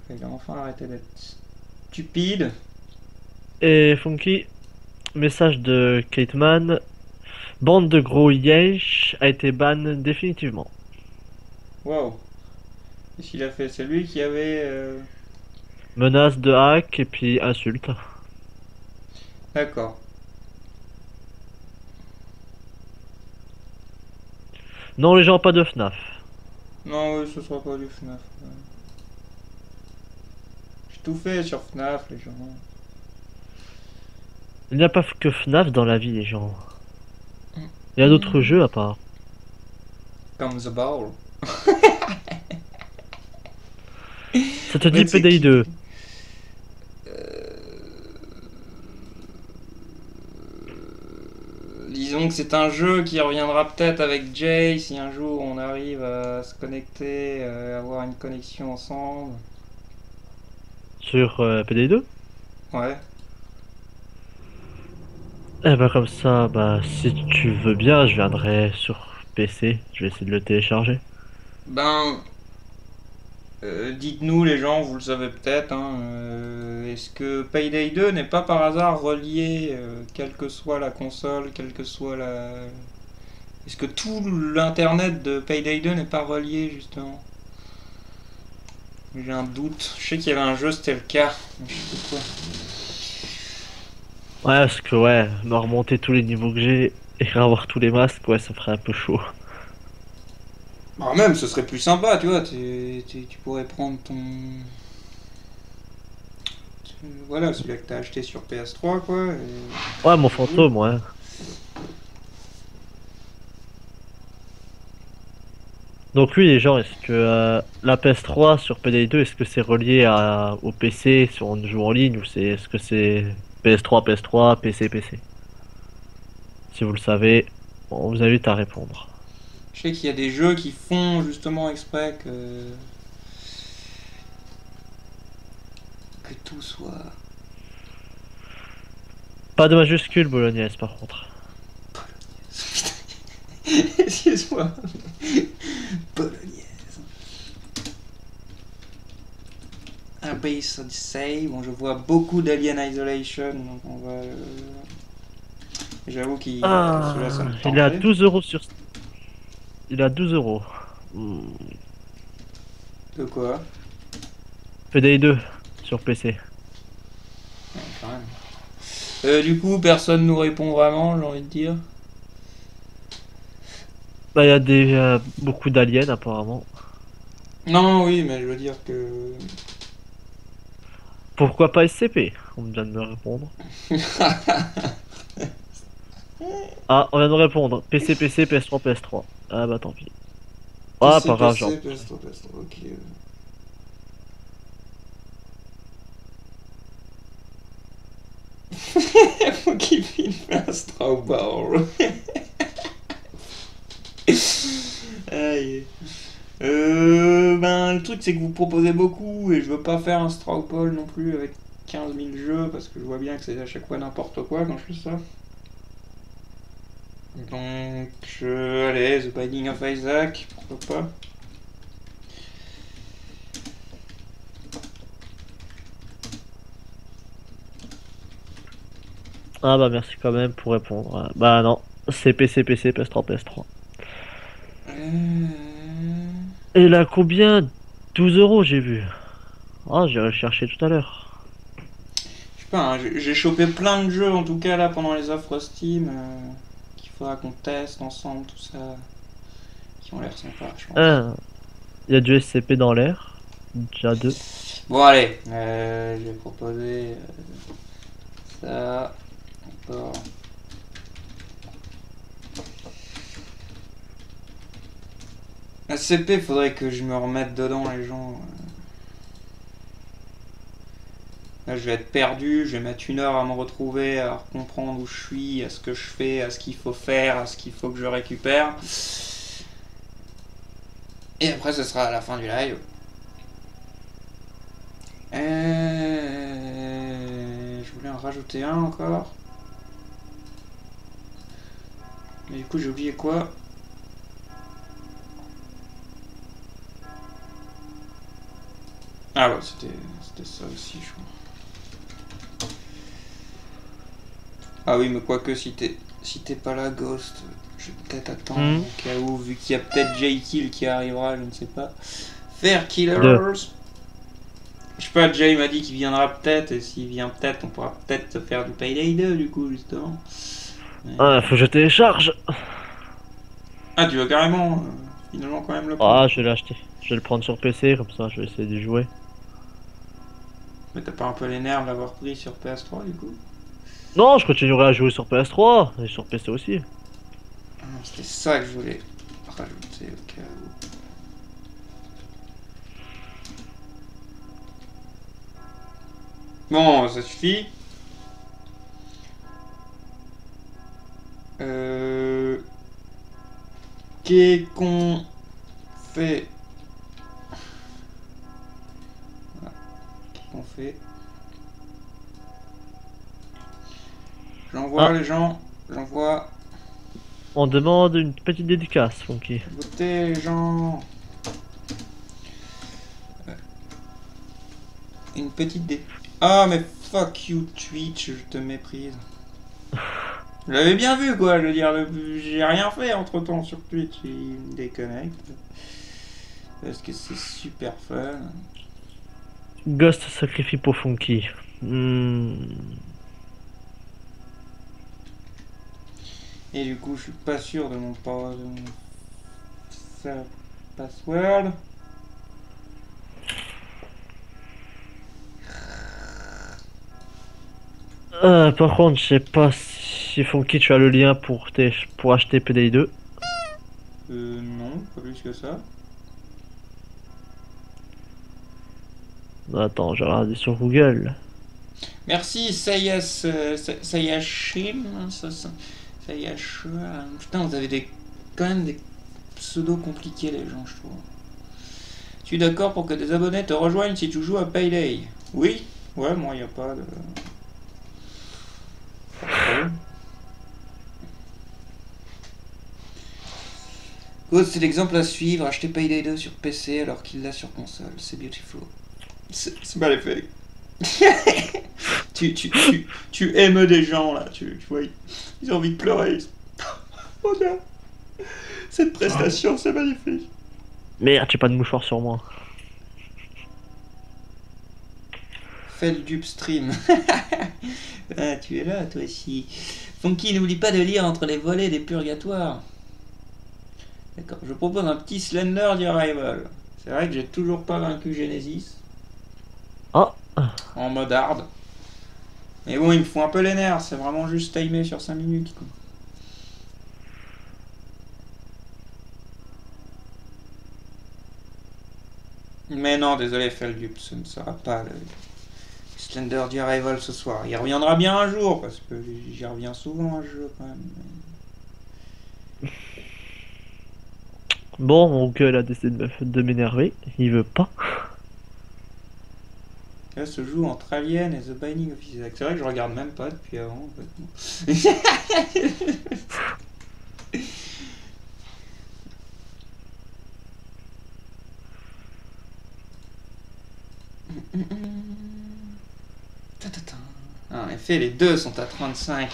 Il a enfin arrêté d'être stupide. Et Funky, message de Kateman. Bande de gros yesh a été ban définitivement. Wow. Qu'est-ce qu'il a fait? C'est lui qui avait... Menace de hack et puis insulte. D'accord. Non, les gens, pas de FNAF. Non, oui, ce sera pas du FNAF. J'ai tout fait sur FNAF, les gens. Il n'y a pas que FNAF dans la vie, les gens. Il y a d'autres jeux à part. Comme The Bowl. Ça te dit Ouais, c'est PDI 2. Disons que c'est un jeu qui reviendra peut-être avec Jay si un jour on arrive à se connecter, avoir une connexion ensemble. Sur PDI 2. Ouais. Eh ben comme ça, bah si tu veux bien, je viendrai sur PC. Je vais essayer de le télécharger. Ben, dites-nous les gens, vous le savez peut-être, hein, est-ce que Payday 2 n'est pas par hasard relié, quelle que soit la console, quelle que soit la... Est-ce que tout l'internet de Payday 2 n'est pas relié justement? J'ai un doute. Je sais qu'il y avait un jeu, c'était le cas. Mais je sais pas quoi. Ouais, parce que ouais, me remonter tous les niveaux que j'ai et avoir tous les masques, ouais, ça ferait un peu chaud. Bah, même, ce serait plus sympa, tu vois. Tu pourrais prendre ton. Voilà, celui-là que t'as acheté sur PS3, quoi. Ouais, mon fantôme, ouais. Donc lui, genre, est-ce que la PS3 sur PDI2, est-ce que c'est relié au PC si on joue en ligne ou est-ce que c'est PS3, PC? Si vous le savez, on vous invite à répondre. Je sais qu'il y a des jeux qui font justement exprès que tout soit. Pas de majuscule bolognaise par contre. Excuse-moi. Bolognaise. Un base Odyssey. Bon, je vois beaucoup d'Alien Isolation, donc on va. J'avoue qu'il. Celui-là, ça me Il est à tenterait. 12 euros sur. Il est à 12 euros. De quoi? PDI2 sur PC. Ouais, quand même. Du coup, personne nous répond vraiment, j'ai envie de dire. Bah, il y a beaucoup d'aliens apparemment. Non, oui, mais je veux dire que. Pourquoi pas SCP? On vient de me répondre. Ah, on vient de me répondre. PC, PS3, PS3. Ah bah tant pis. Ah, PC, pas grave, genre. PC, PS3, PS3, ok. Faut qu'il filme un Strawball. Aïe. Ben, le truc c'est que vous proposez beaucoup et je veux pas faire un Strawball non plus avec 15 000 jeux parce que je vois bien que c'est à chaque fois n'importe quoi quand je fais ça. Donc, allez, The Binding of Isaac, pourquoi pas. Ah bah merci quand même pour répondre. Bah non, c'est PC, PS3, PS3. Euh... Et il a combien? 12 euros j'ai vu. Ah, j'irai le chercher tout à l'heure. Je sais pas, hein, j'ai chopé plein de jeux en tout cas là pendant les offres Steam qu'il faudra qu'on teste ensemble, tout ça, qui ont l'air sympa, je pense. Il y a du SCP dans l'air. Déjà deux. Bon allez, je vais proposer ça, encore. SCP, faudrait que je me remette dedans les gens. Là, je vais être perdu, je vais mettre 1 heure à me retrouver, à comprendre où je suis, à ce que je fais, à ce qu'il faut faire, à ce qu'il faut que je récupère. Et après, ce sera à la fin du live. Je voulais en rajouter un encore. Mais du coup, j'ai oublié quoi. Ah ouais, c'était ça aussi, je crois. Ah oui, mais quoique, si t'es pas là, Ghost, je vais peut-être attendre au cas où, vu qu'il y a peut-être J-Kill qui arrivera, je ne sais pas. Fair Killers. Je sais pas, Jay m'a dit qu'il viendra peut-être, et s'il vient peut-être, on pourra peut-être se faire du Payday 2 du coup, justement. Mais... Ah, faut que je télécharge. Ah, tu veux carrément, finalement, quand même le prendre. Ah, je vais l'acheter. Je vais le prendre sur PC, comme ça je vais essayer de jouer. Mais t'as pas un peu les nerfs de l'avoir pris sur PS3 du coup? Non, je continuerai à jouer sur PS3 et sur PC aussi. Ah, c'était ça que je voulais rajouter au cas où. Bon, ça suffit. Qu'est-ce qu'on fait? Voilà. Qu'est-ce qu'on fait? J'envoie les gens. J'envoie. On demande une petite dédicace, Funky. Votez les gens. Une petite dé. Ah mais fuck you Twitch, je te méprise. Je l'avais bien vu quoi, je veux dire, j'ai rien fait entre temps sur Twitch, il me déconnecte. Parce que c'est super fun. Ghost sacrifie pour Funky. Et du coup je suis pas sûr de mon pas. Ça. Password. Par contre, je sais pas si Funky tu as le lien pour acheter PDI 2. Non, pas plus que ça. Attends, j'ai regardé sur Google. Merci, Sayashim. Putain, vous avez quand même des pseudos compliqués, les gens, je trouve. Tu es d'accord pour que des abonnés te rejoignent si tu joues à Payday? Oui. Ouais, moi, y a pas de... Pas de problème. Cause, c'est l'exemple à suivre. Acheter Payday 2 sur PC alors qu'il l'a sur console. C'est beautiful. C'est magnifique. tu aimes des gens là, tu vois, ils ont envie de pleurer. Oh non. Cette prestation, c'est magnifique. Merde, j'ai pas de mouchoir sur moi. Fais le dupe stream. Ah, tu es là, toi aussi. Funky, n'oublie pas de lire entre les volets des purgatoires. D'accord, je propose un petit Slender du Arrival. C'est vrai que j'ai toujours pas vaincu Genesis. Ah, En mode hard. Mais bon, il me faut un peu les nerfs, c'est vraiment juste timé sur 5 minutes, quoi. Mais non, désolé, Feldup, ce ne sera pas le Slender du Arrival ce soir. Il reviendra bien un jour, parce que j'y reviens souvent un jeu quand même. bon, mon gueule a décidé de m'énerver. Il veut pas. Là, se joue entre Alien et The Binding of Isaac. C'est vrai que je regarde même pas depuis avant, en fait. Ah, en effet, les deux sont à 35%.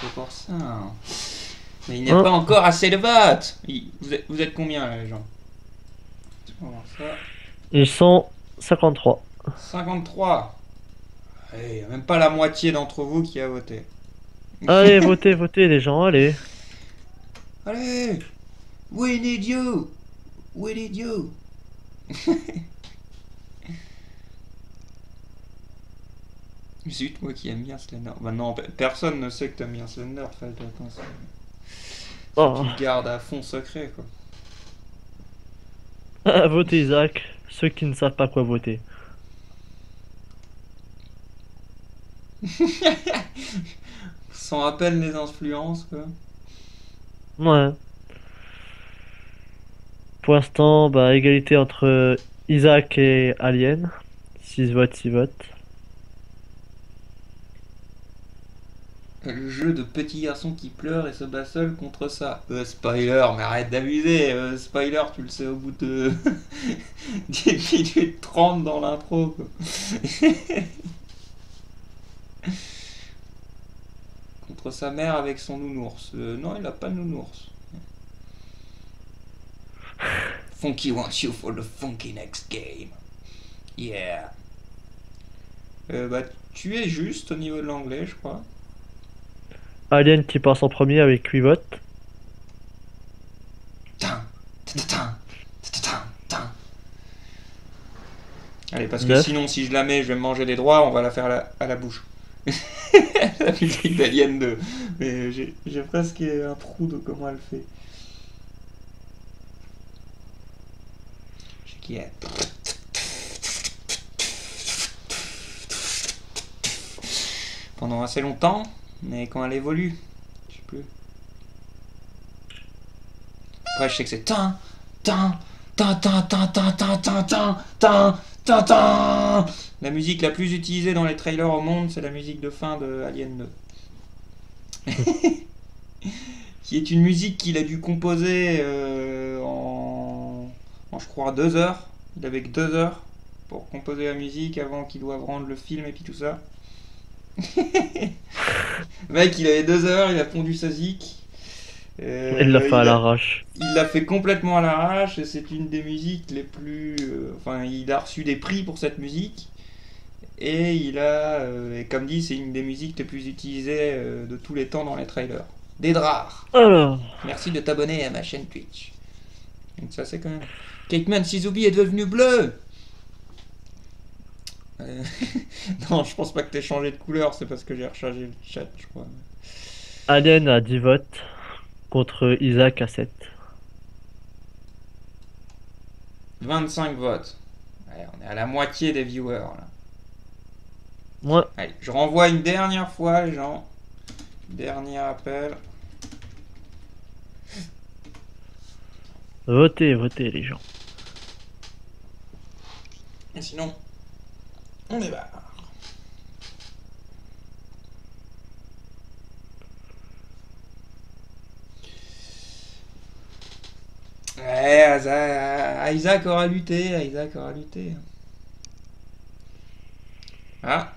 Mais il n'y a Oh. pas encore assez de votes. Vous êtes combien là, les gens? On va voir ça. Ils sont 53. 53. Il n'y a même pas la moitié d'entre vous qui a voté. Allez, votez, votez les gens, allez. Allez, we need you. We need you. Zut, moi qui aime bien Slender. Bah non, personne ne sait que t'aimes bien Slender, Faldo. Oh. Tu le gardes à fond secret, quoi. Votez Isaac, ceux qui ne savent pas quoi voter. Sans appel les influences, quoi. Ouais. Pour l'instant, bah, égalité entre Isaac et Alien. 6 votes, 6 votes. Le jeu de petit garçon qui pleure et se bat seul contre ça. Spoiler, mais arrête d'abuser. Spoiler, tu le sais au bout de 10 minutes 30 dans l'intro, quoi. Contre sa mère avec son nounours. Non, il a pas de nounours. Funky wants you for the funky next game. Yeah. Bah, tu es juste au niveau de l'anglais, je crois. Alien qui passe en premier avec 8 votes. Allez, parce que 9. sinon, si je la mets, je vais me manger les droits, on va la faire à la bouche. La musique d'Alien 2. Mais j'ai presque un trou de comment elle fait. Je sais qui est. Pendant assez longtemps, mais quand elle évolue, je sais plus. Après, je sais que c'est tin, tin, tin, tin, tin, tin, tin, tin, tin, tin, tin, tin. La musique la plus utilisée dans les trailers au monde, c'est la musique de fin de Alien 2. Qui est une musique qu'il a dû composer en je crois 2 heures. Il avait que 2 heures pour composer la musique avant qu'il doive rendre le film et puis tout ça. Le mec, il avait 2 heures, il a pondu sa zik. Il l'a fait à l'arrache. Il l'a fait complètement à l'arrache et c'est une des musiques les plus... enfin, il a reçu des prix pour cette musique. Et il a... et comme dit, c'est une des musiques les plus utilisées de tous les temps dans les trailers. Des draps. Alors, Merci de t'abonner à ma chaîne Twitch. Donc ça, c'est quand même... Cakeman Shizubi est devenu bleu. Non, je pense pas que t'aies changé de couleur, c'est parce que j'ai rechargé le chat, je crois. Alien a 10 votes contre Isaac à 7. 25 votes. Ouais, on est à la moitié des viewers là. Moi, Allez, je renvoie une dernière fois les gens. Dernier appel. votez, votez les gens. Et sinon, on est barre. Ouais, Isaac aura lutté, Isaac aura lutté. Ah.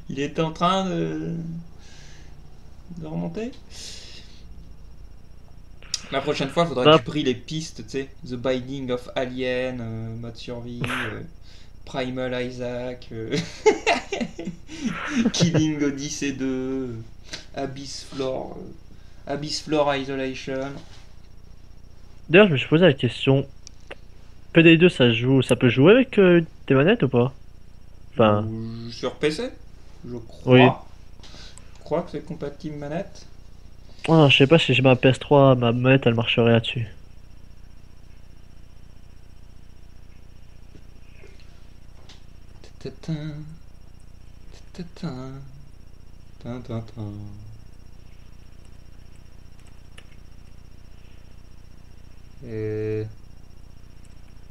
Il est en train de remonter. La prochaine fois, il faudra que tu pries les pistes, tu sais. The Binding of Alien, mode survie, Primal Isaac, Killing Odyssey 2, Abyss Floor Isolation. D'ailleurs, je me suis posé la question. PD2, ça peut jouer avec des manettes ou pas? Enfin, Sur PC, je crois. Oui. Je crois que c'est compatible manette. oh, je sais pas si j'ai ma PS3, ma manette, elle marcherait là-dessus. Ta-ta-ta. Ta-ta-ta. Ta-ta-ta.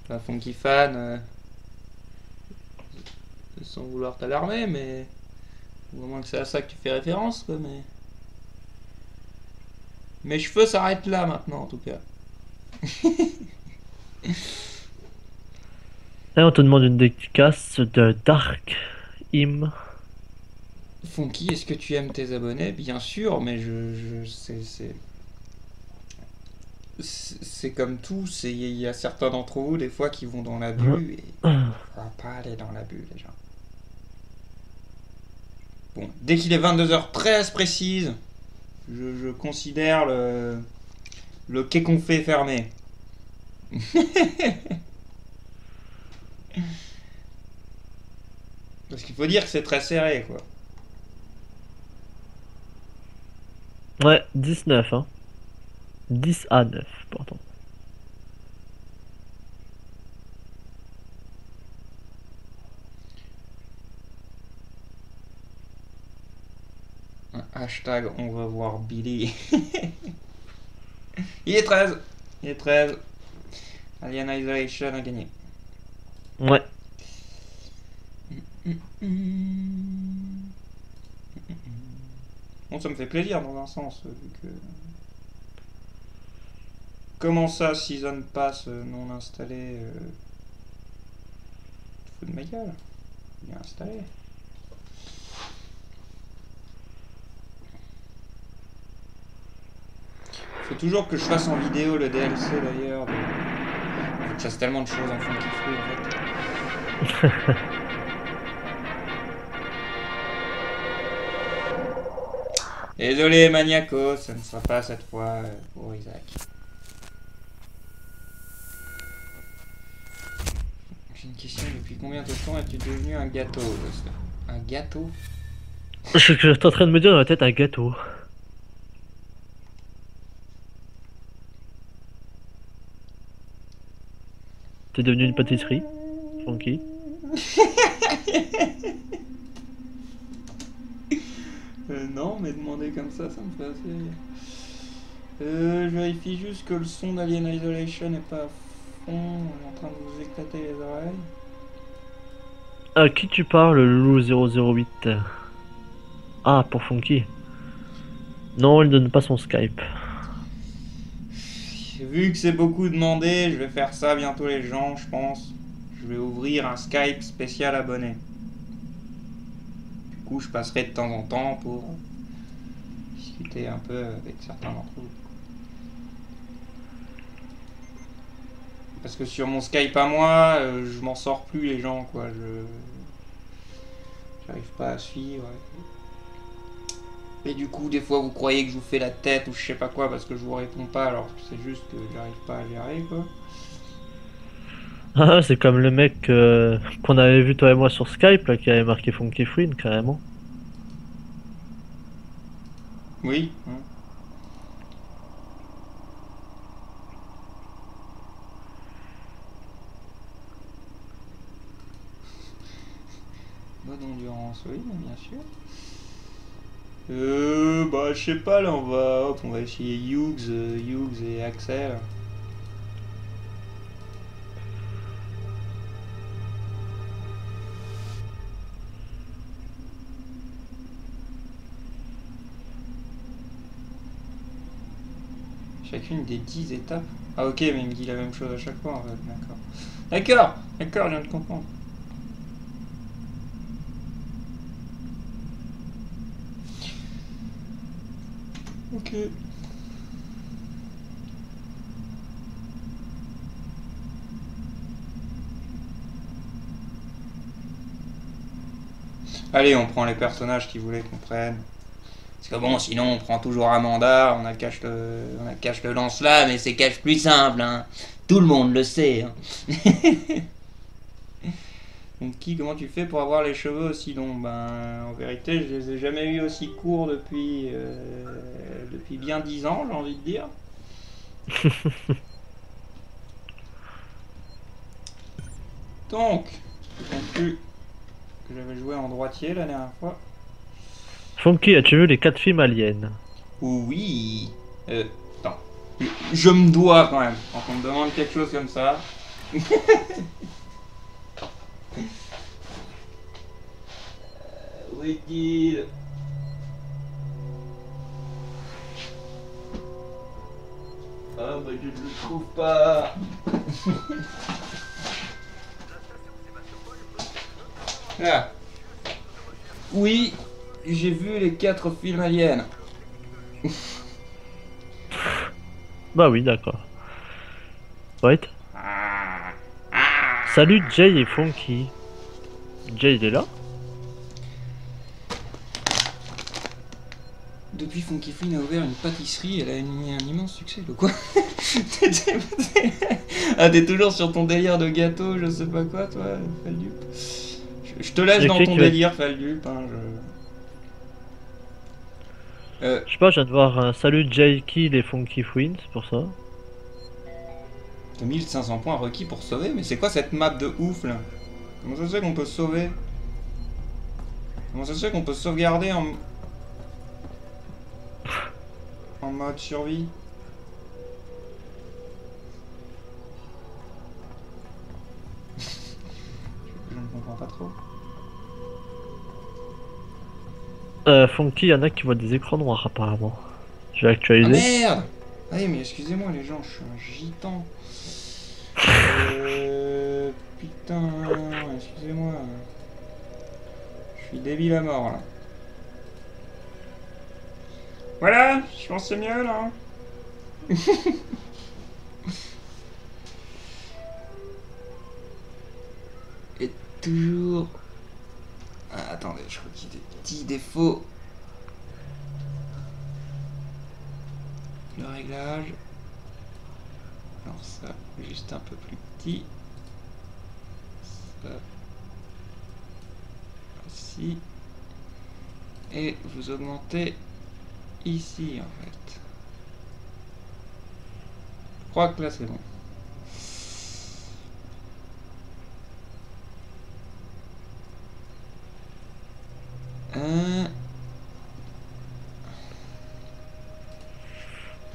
Pas Funky Fan, sans vouloir t'alarmer, mais au moins que c'est à ça que tu fais référence, quoi, mais mes cheveux s'arrêtent là maintenant, en tout cas. Là, on te demande une dédicace de Dark Im. Funky, est-ce que tu aimes tes abonnés? Bien sûr, mais c'est comme tout, il y a certains d'entre vous, des fois, qui vont dans l'abus, et on va pas aller dans l'abus, les gens. Bon, dès qu'il est 22h13 précise, je considère le quai qu'on fait fermé. Parce qu'il faut dire que c'est très serré, quoi. Ouais, 19, hein. 10 à 9, pourtant. Hashtag on va voir Billy. Il est 13. Il est 13. Alien Isolation a gagné. Ouais. Bon, ça me fait plaisir dans un sens, vu que... Comment ça, Season Pass non installé Tu fous de ma gueule. Bien installé. Faut toujours que je fasse en vidéo le DLC d'ailleurs. Faut que je fasse tellement de choses en Funky Fruit en fait. Désolé Maniaco, ça ne sera pas cette fois pour Isaac. J'ai une question, depuis combien de temps es-tu devenu un gâteau? Un gâteau? Je suis en train de me dire dans la tête un gâteau. T'es devenu une pâtisserie, Funky. Non, mais demander comme ça me fait assez rire. Je vérifie juste que le son d'Alien Isolation n'est pas à fond, on est en train de vous éclater les oreilles. À qui tu parles, Loulou008? Ah, pour Funky. Non, il donne pas son Skype. Vu que c'est beaucoup demandé, je vais faire ça bientôt les gens, je pense. Je vais ouvrir un Skype spécial abonné. Du coup, je passerai de temps en temps pour discuter un peu avec certains d'entre vous. Parce que sur mon Skype à moi, je m'en sors plus les gens, quoi. J'arrive pas à suivre. Et du coup, des fois, vous croyez que je vous fais la tête ou je sais pas quoi parce que je vous réponds pas alors que c'est juste que j'arrive pas à gérer, quoi. Ah, c'est comme le mec qu'on avait vu toi et moi sur Skype là, qui avait marqué Funky Friend carrément. Oui. Hein. Mode endurance, oui, bien sûr. Bah, je sais pas, là, on va essayer Hughes et Axel. Chacune des 10 étapes. Ah, ok, mais il me dit la même chose à chaque fois, en fait, d'accord. D'accord, je viens de comprendre. Ok. Allez, on prend les personnages qui voulaient qu'on prenne. Parce que bon, sinon on prend toujours Amanda, on a cache le lance-flamme et c'est cache plus simple, hein. Tout le monde le sait, hein. Donc comment tu fais pour avoir les cheveux aussi longs? Ben, en vérité, je les ai jamais eu aussi courts depuis bien 10 ans, j'ai envie de dire. Donc, j'ai conclu que j'avais joué en droitier la dernière fois. Funky, as-tu vu les 4 films Aliens? Oui. Attends. Je me dois quand même, quand on me demande quelque chose comme ça. Où est-il? Ah bah je ne le trouve pas. Ah. Oui, j'ai vu les 4 films aliens. Bah oui, d'accord. Wait. Ah. Salut Jay et Funky. Jay, il est là? Depuis Funky Flynn a ouvert une pâtisserie, elle a un immense succès. De quoi? Ah, t'es toujours sur ton délire de gâteau, je sais pas quoi, toi, Faldup. Je te laisse Le dans clic ton qui va- délire, Faldup. Hein, Je sais pas, je viens de voir un salut Jay Kill et Funky Friend, c'est pour ça. 2500 points requis pour sauver, mais c'est quoi cette map de ouf là? Comment ça se fait qu'on peut sauver? Comment ça se fait qu'on peut sauvegarder en mode survie? Je ne comprends pas trop. Funky, il y en a qui voient des écrans noirs apparemment. Je vais Ah actualiser. merde! Ah oui, mais excusez-moi les gens, je suis un gitan. Putain, excusez-moi. Je suis débile à mort là. Voilà, je pense que c'est mieux là. Et toujours... Ah, attendez, je crois qu'il y a des petits défauts. Le réglage. Alors ça, juste un peu plus petit. Ça. Ici. Et vous augmentez ici en fait. Je crois que là c'est bon.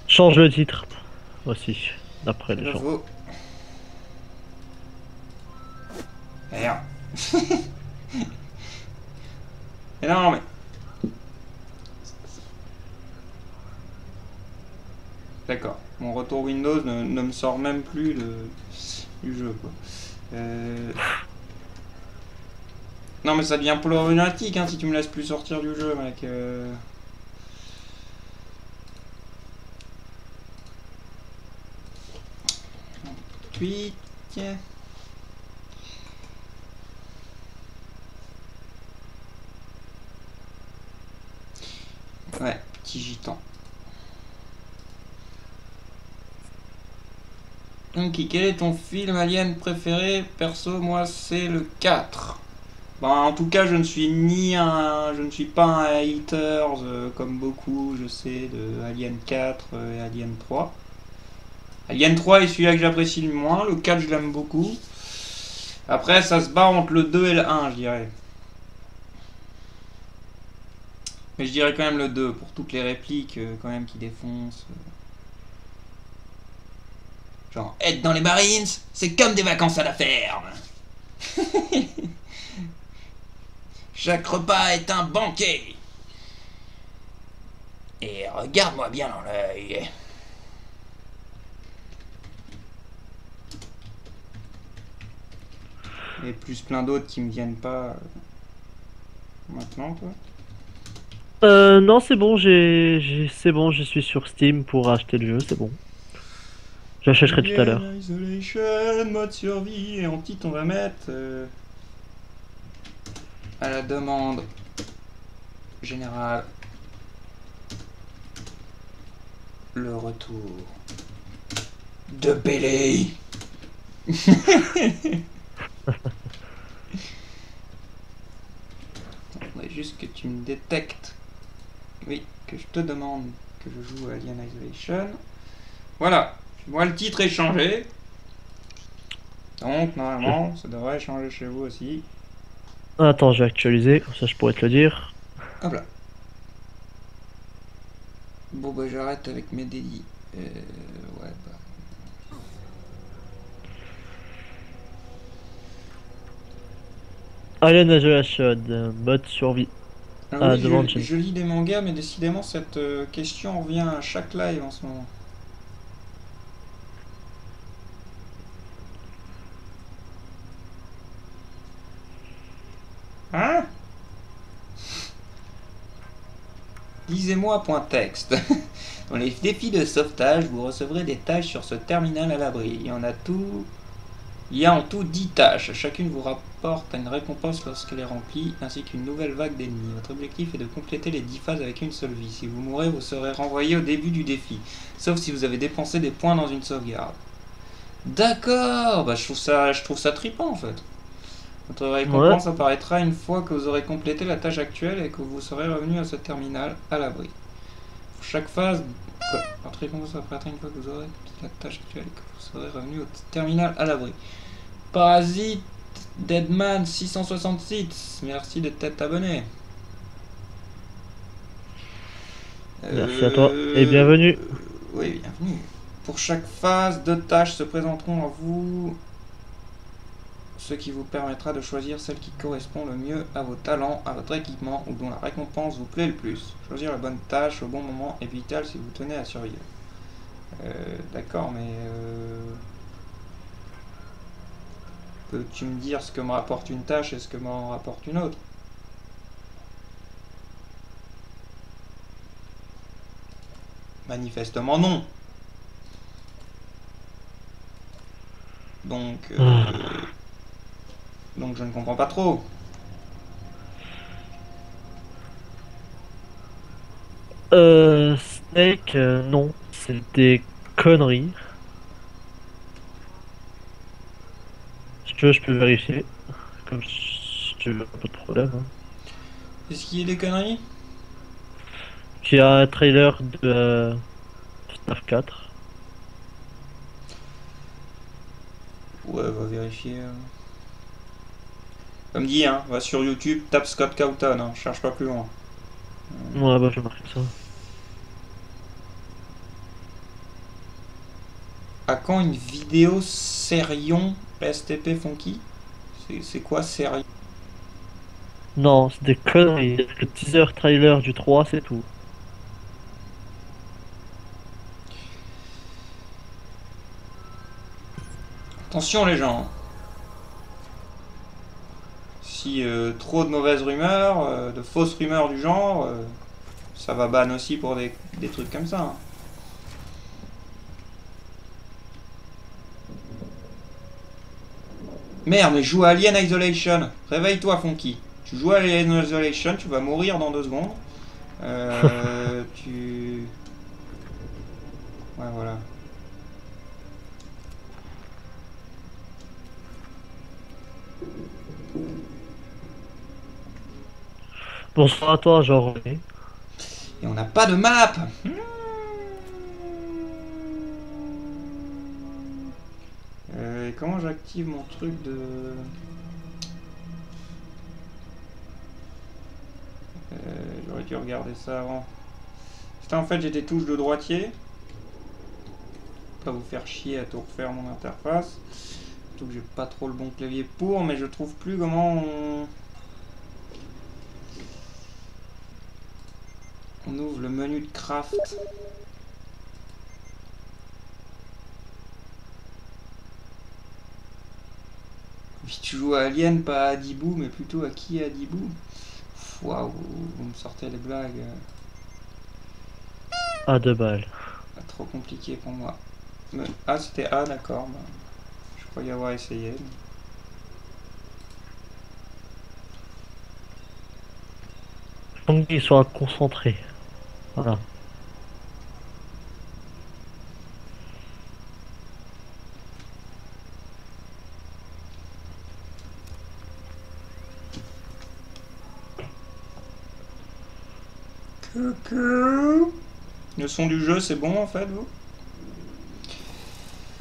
Change le titre aussi, d'après les gens. Bravo. Merde. Mais non mais... D'accord. Mon retour Windows ne me sort même plus du jeu quoi. Non mais ça devient problématique hein, si tu me laisses plus sortir du jeu mec. Tweet. Ok, quel est ton film Alien préféré? Perso, moi, c'est le 4. Bon, en tout cas, je ne suis pas un hater comme beaucoup, je sais, de Alien 4 et Alien 3. Alien 3 est celui-là que j'apprécie le moins, le 4 je l'aime beaucoup. Après, ça se bat entre le 2 et le 1, je dirais. Mais je dirais quand même le 2, pour toutes les répliques quand même qui défoncent. Genre, être dans les Marines, c'est comme des vacances à la ferme. Chaque repas est un banquet. Et regarde-moi bien dans l'œil. Et plus plein d'autres qui me viennent pas maintenant, toi. Non, c'est bon, c'est bon, je suis sur Steam pour acheter le jeu, c'est bon. J'achèterai tout à l'heure. Alien Isolation, mode survie, et en titre on va mettre à la demande générale le retour de Bailey. Faudrait juste que tu me détectes. Oui, que je te demande que je joue à Alien Isolation. Voilà. Moi, le titre est changé. Donc, normalement, ça devrait changer chez vous aussi. Attends, je vais actualiser, comme ça je pourrais te le dire. Hop là. Bon, bah, j'arrête avec mes délits. Ouais, bah. Alien Isolation, mode survie. Ah oui, demande je lis des mangas, mais décidément, cette question revient à chaque live en ce moment. Hein? Lisez-moi point texte. Dans les défis de sauvetage, vous recevrez des tâches sur ce terminal à l'abri. Il y a en tout 10 tâches. Chacune vous rapporte une récompense lorsqu'elle est remplie, ainsi qu'une nouvelle vague d'ennemis. Votre objectif est de compléter les 10 phases avec une seule vie. Si vous mourrez, vous serez renvoyé au début du défi, sauf si vous avez dépensé des points dans une sauvegarde. D'accord, bah je trouve ça trippant en fait. Votre récompense apparaîtra une fois que vous aurez complété la tâche actuelle et que vous serez revenu à ce terminal à l'abri. Pour chaque phase... Quoi? Votre récompense apparaîtra une fois que vous aurez complété la tâche actuelle et que vous serez revenu au terminal à l'abri. Parasite Deadman 666, merci de t'être abonné. Merci à toi et bienvenue. Oui, bienvenue. Pour chaque phase, 2 tâches se présenteront à vous, ce qui vous permettra de choisir celle qui correspond le mieux à vos talents, à votre équipement ou dont la récompense vous plaît le plus. Choisir la bonne tâche au bon moment est vital si vous tenez à survivre. D'accord, mais... Peux-tu me dire ce que me rapporte une tâche et ce que m'en rapporte une autre? Manifestement non. Donc je ne comprends pas trop. Snake, non, c'est des conneries. Si tu veux, je peux vérifier. Comme si tu veux, pas de problème. Hein. Est-ce qu'il y a des conneries? Qui a un trailer de FNAF 4. Ouais, va vérifier. Comme dit, hein, va sur YouTube, tape Scott Cawthon, hein, cherche pas plus loin. Ouais, bah je vais marquer ça. À quand une vidéo Serion STP Funky? C'est quoi Serion? Non, c'est des conneries. Le teaser trailer du 3, c'est tout. Attention les gens. Si trop de mauvaises rumeurs, de fausses rumeurs du genre, ça va ban aussi pour des trucs comme ça. Hein. Merde, mais je joue à Alien Isolation. Réveille-toi, Funky. Tu joues à Alien Isolation, tu vas mourir dans 2 secondes. Ouais, voilà. Bonsoir à toi, genre. Et on n'a pas de map. Comment j'active mon truc de... J'aurais dû regarder ça avant. Putain, en fait, j'ai des touches de droitier. Pas vous faire chier à tout refaire mon interface. Surtout que j'ai pas trop le bon clavier pour, mais je trouve plus comment on ouvre le menu de craft. Puis tu joues à Alien, pas à Adibou, mais plutôt à qui Adibou? Waouh, vous me sortez les blagues. À 2 balles. Pas trop compliqué pour moi. Ah, c'était A, d'accord. Bah, je crois y avoir essayé. Donc qu'il soit concentré. Voilà. Coucou. Le son du jeu, c'est bon en fait, vous?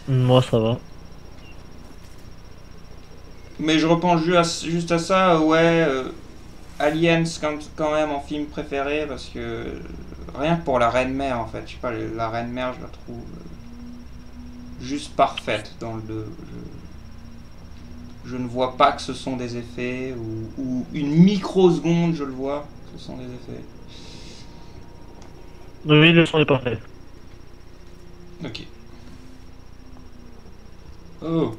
Moi ça va. Mais je repense juste à ça, ouais, Aliens quand même en film préféré, parce que rien que pour la Reine Mère en fait, je sais pas, la Reine Mère je la trouve juste parfaite dans le 2. Je ne vois pas que ce sont des effets, ou une microseconde je le vois, que ce sont des effets. Oui, le son est parfait. Ok. Oh.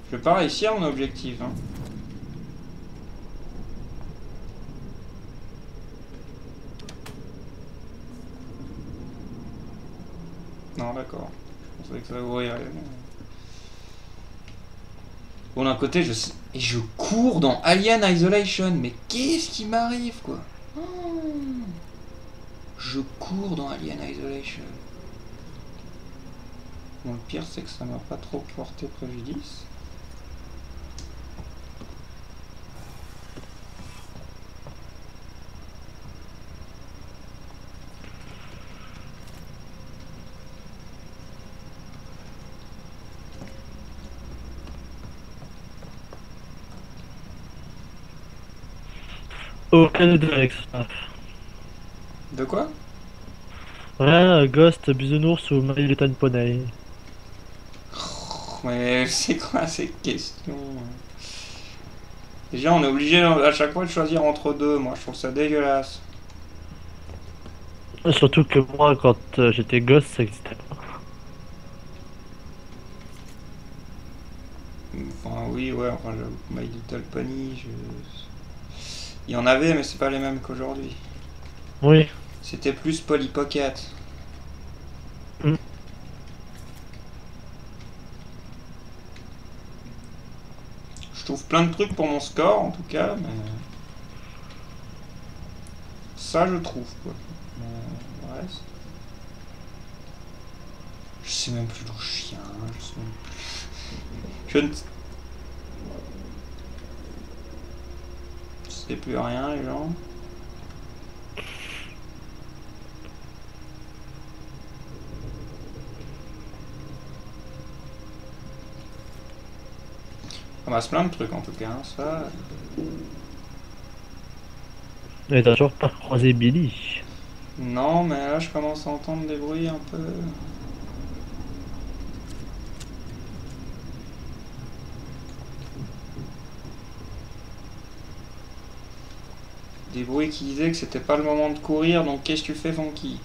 Je vais pas réussir mon objectif, hein. Non, d'accord. Je pensais que ça allait ouvrir. Bon, d'un côté, je sais... Et je cours dans Alien Isolation. Mais qu'est-ce qui m'arrive, quoi? Je cours dans Alien Isolation. Bon, le pire, c'est que ça m'a pas trop porté préjudice. Aucun des deux avec ça. De quoi? Rien, Ghost, Bisounours ou My Little Pony. Mais c'est quoi ces questions? Déjà, on est obligé à chaque fois de choisir entre deux. Moi, je trouve ça dégueulasse. Surtout que moi, quand j'étais gosse, ça existait pas. Enfin, oui, ouais, enfin, My Little Pony, il y en avait, mais c'est pas les mêmes qu'aujourd'hui. Oui. C'était plus Polly Pocket. Mm. Je trouve plein de trucs pour mon score, en tout cas, mais... Ça, je trouve, quoi. Mais le reste... Je sais même plus le chien, je sais même plus... Je ne... sais plus rien, les gens. On ramasse plein de trucs, en tout cas, hein, ça... Mais t'as toujours pas croisé Billy. Non, mais là, je commence à entendre des bruits un peu... Des bruits qui disaient que c'était pas le moment de courir, donc qu'est-ce que tu fais, Funky?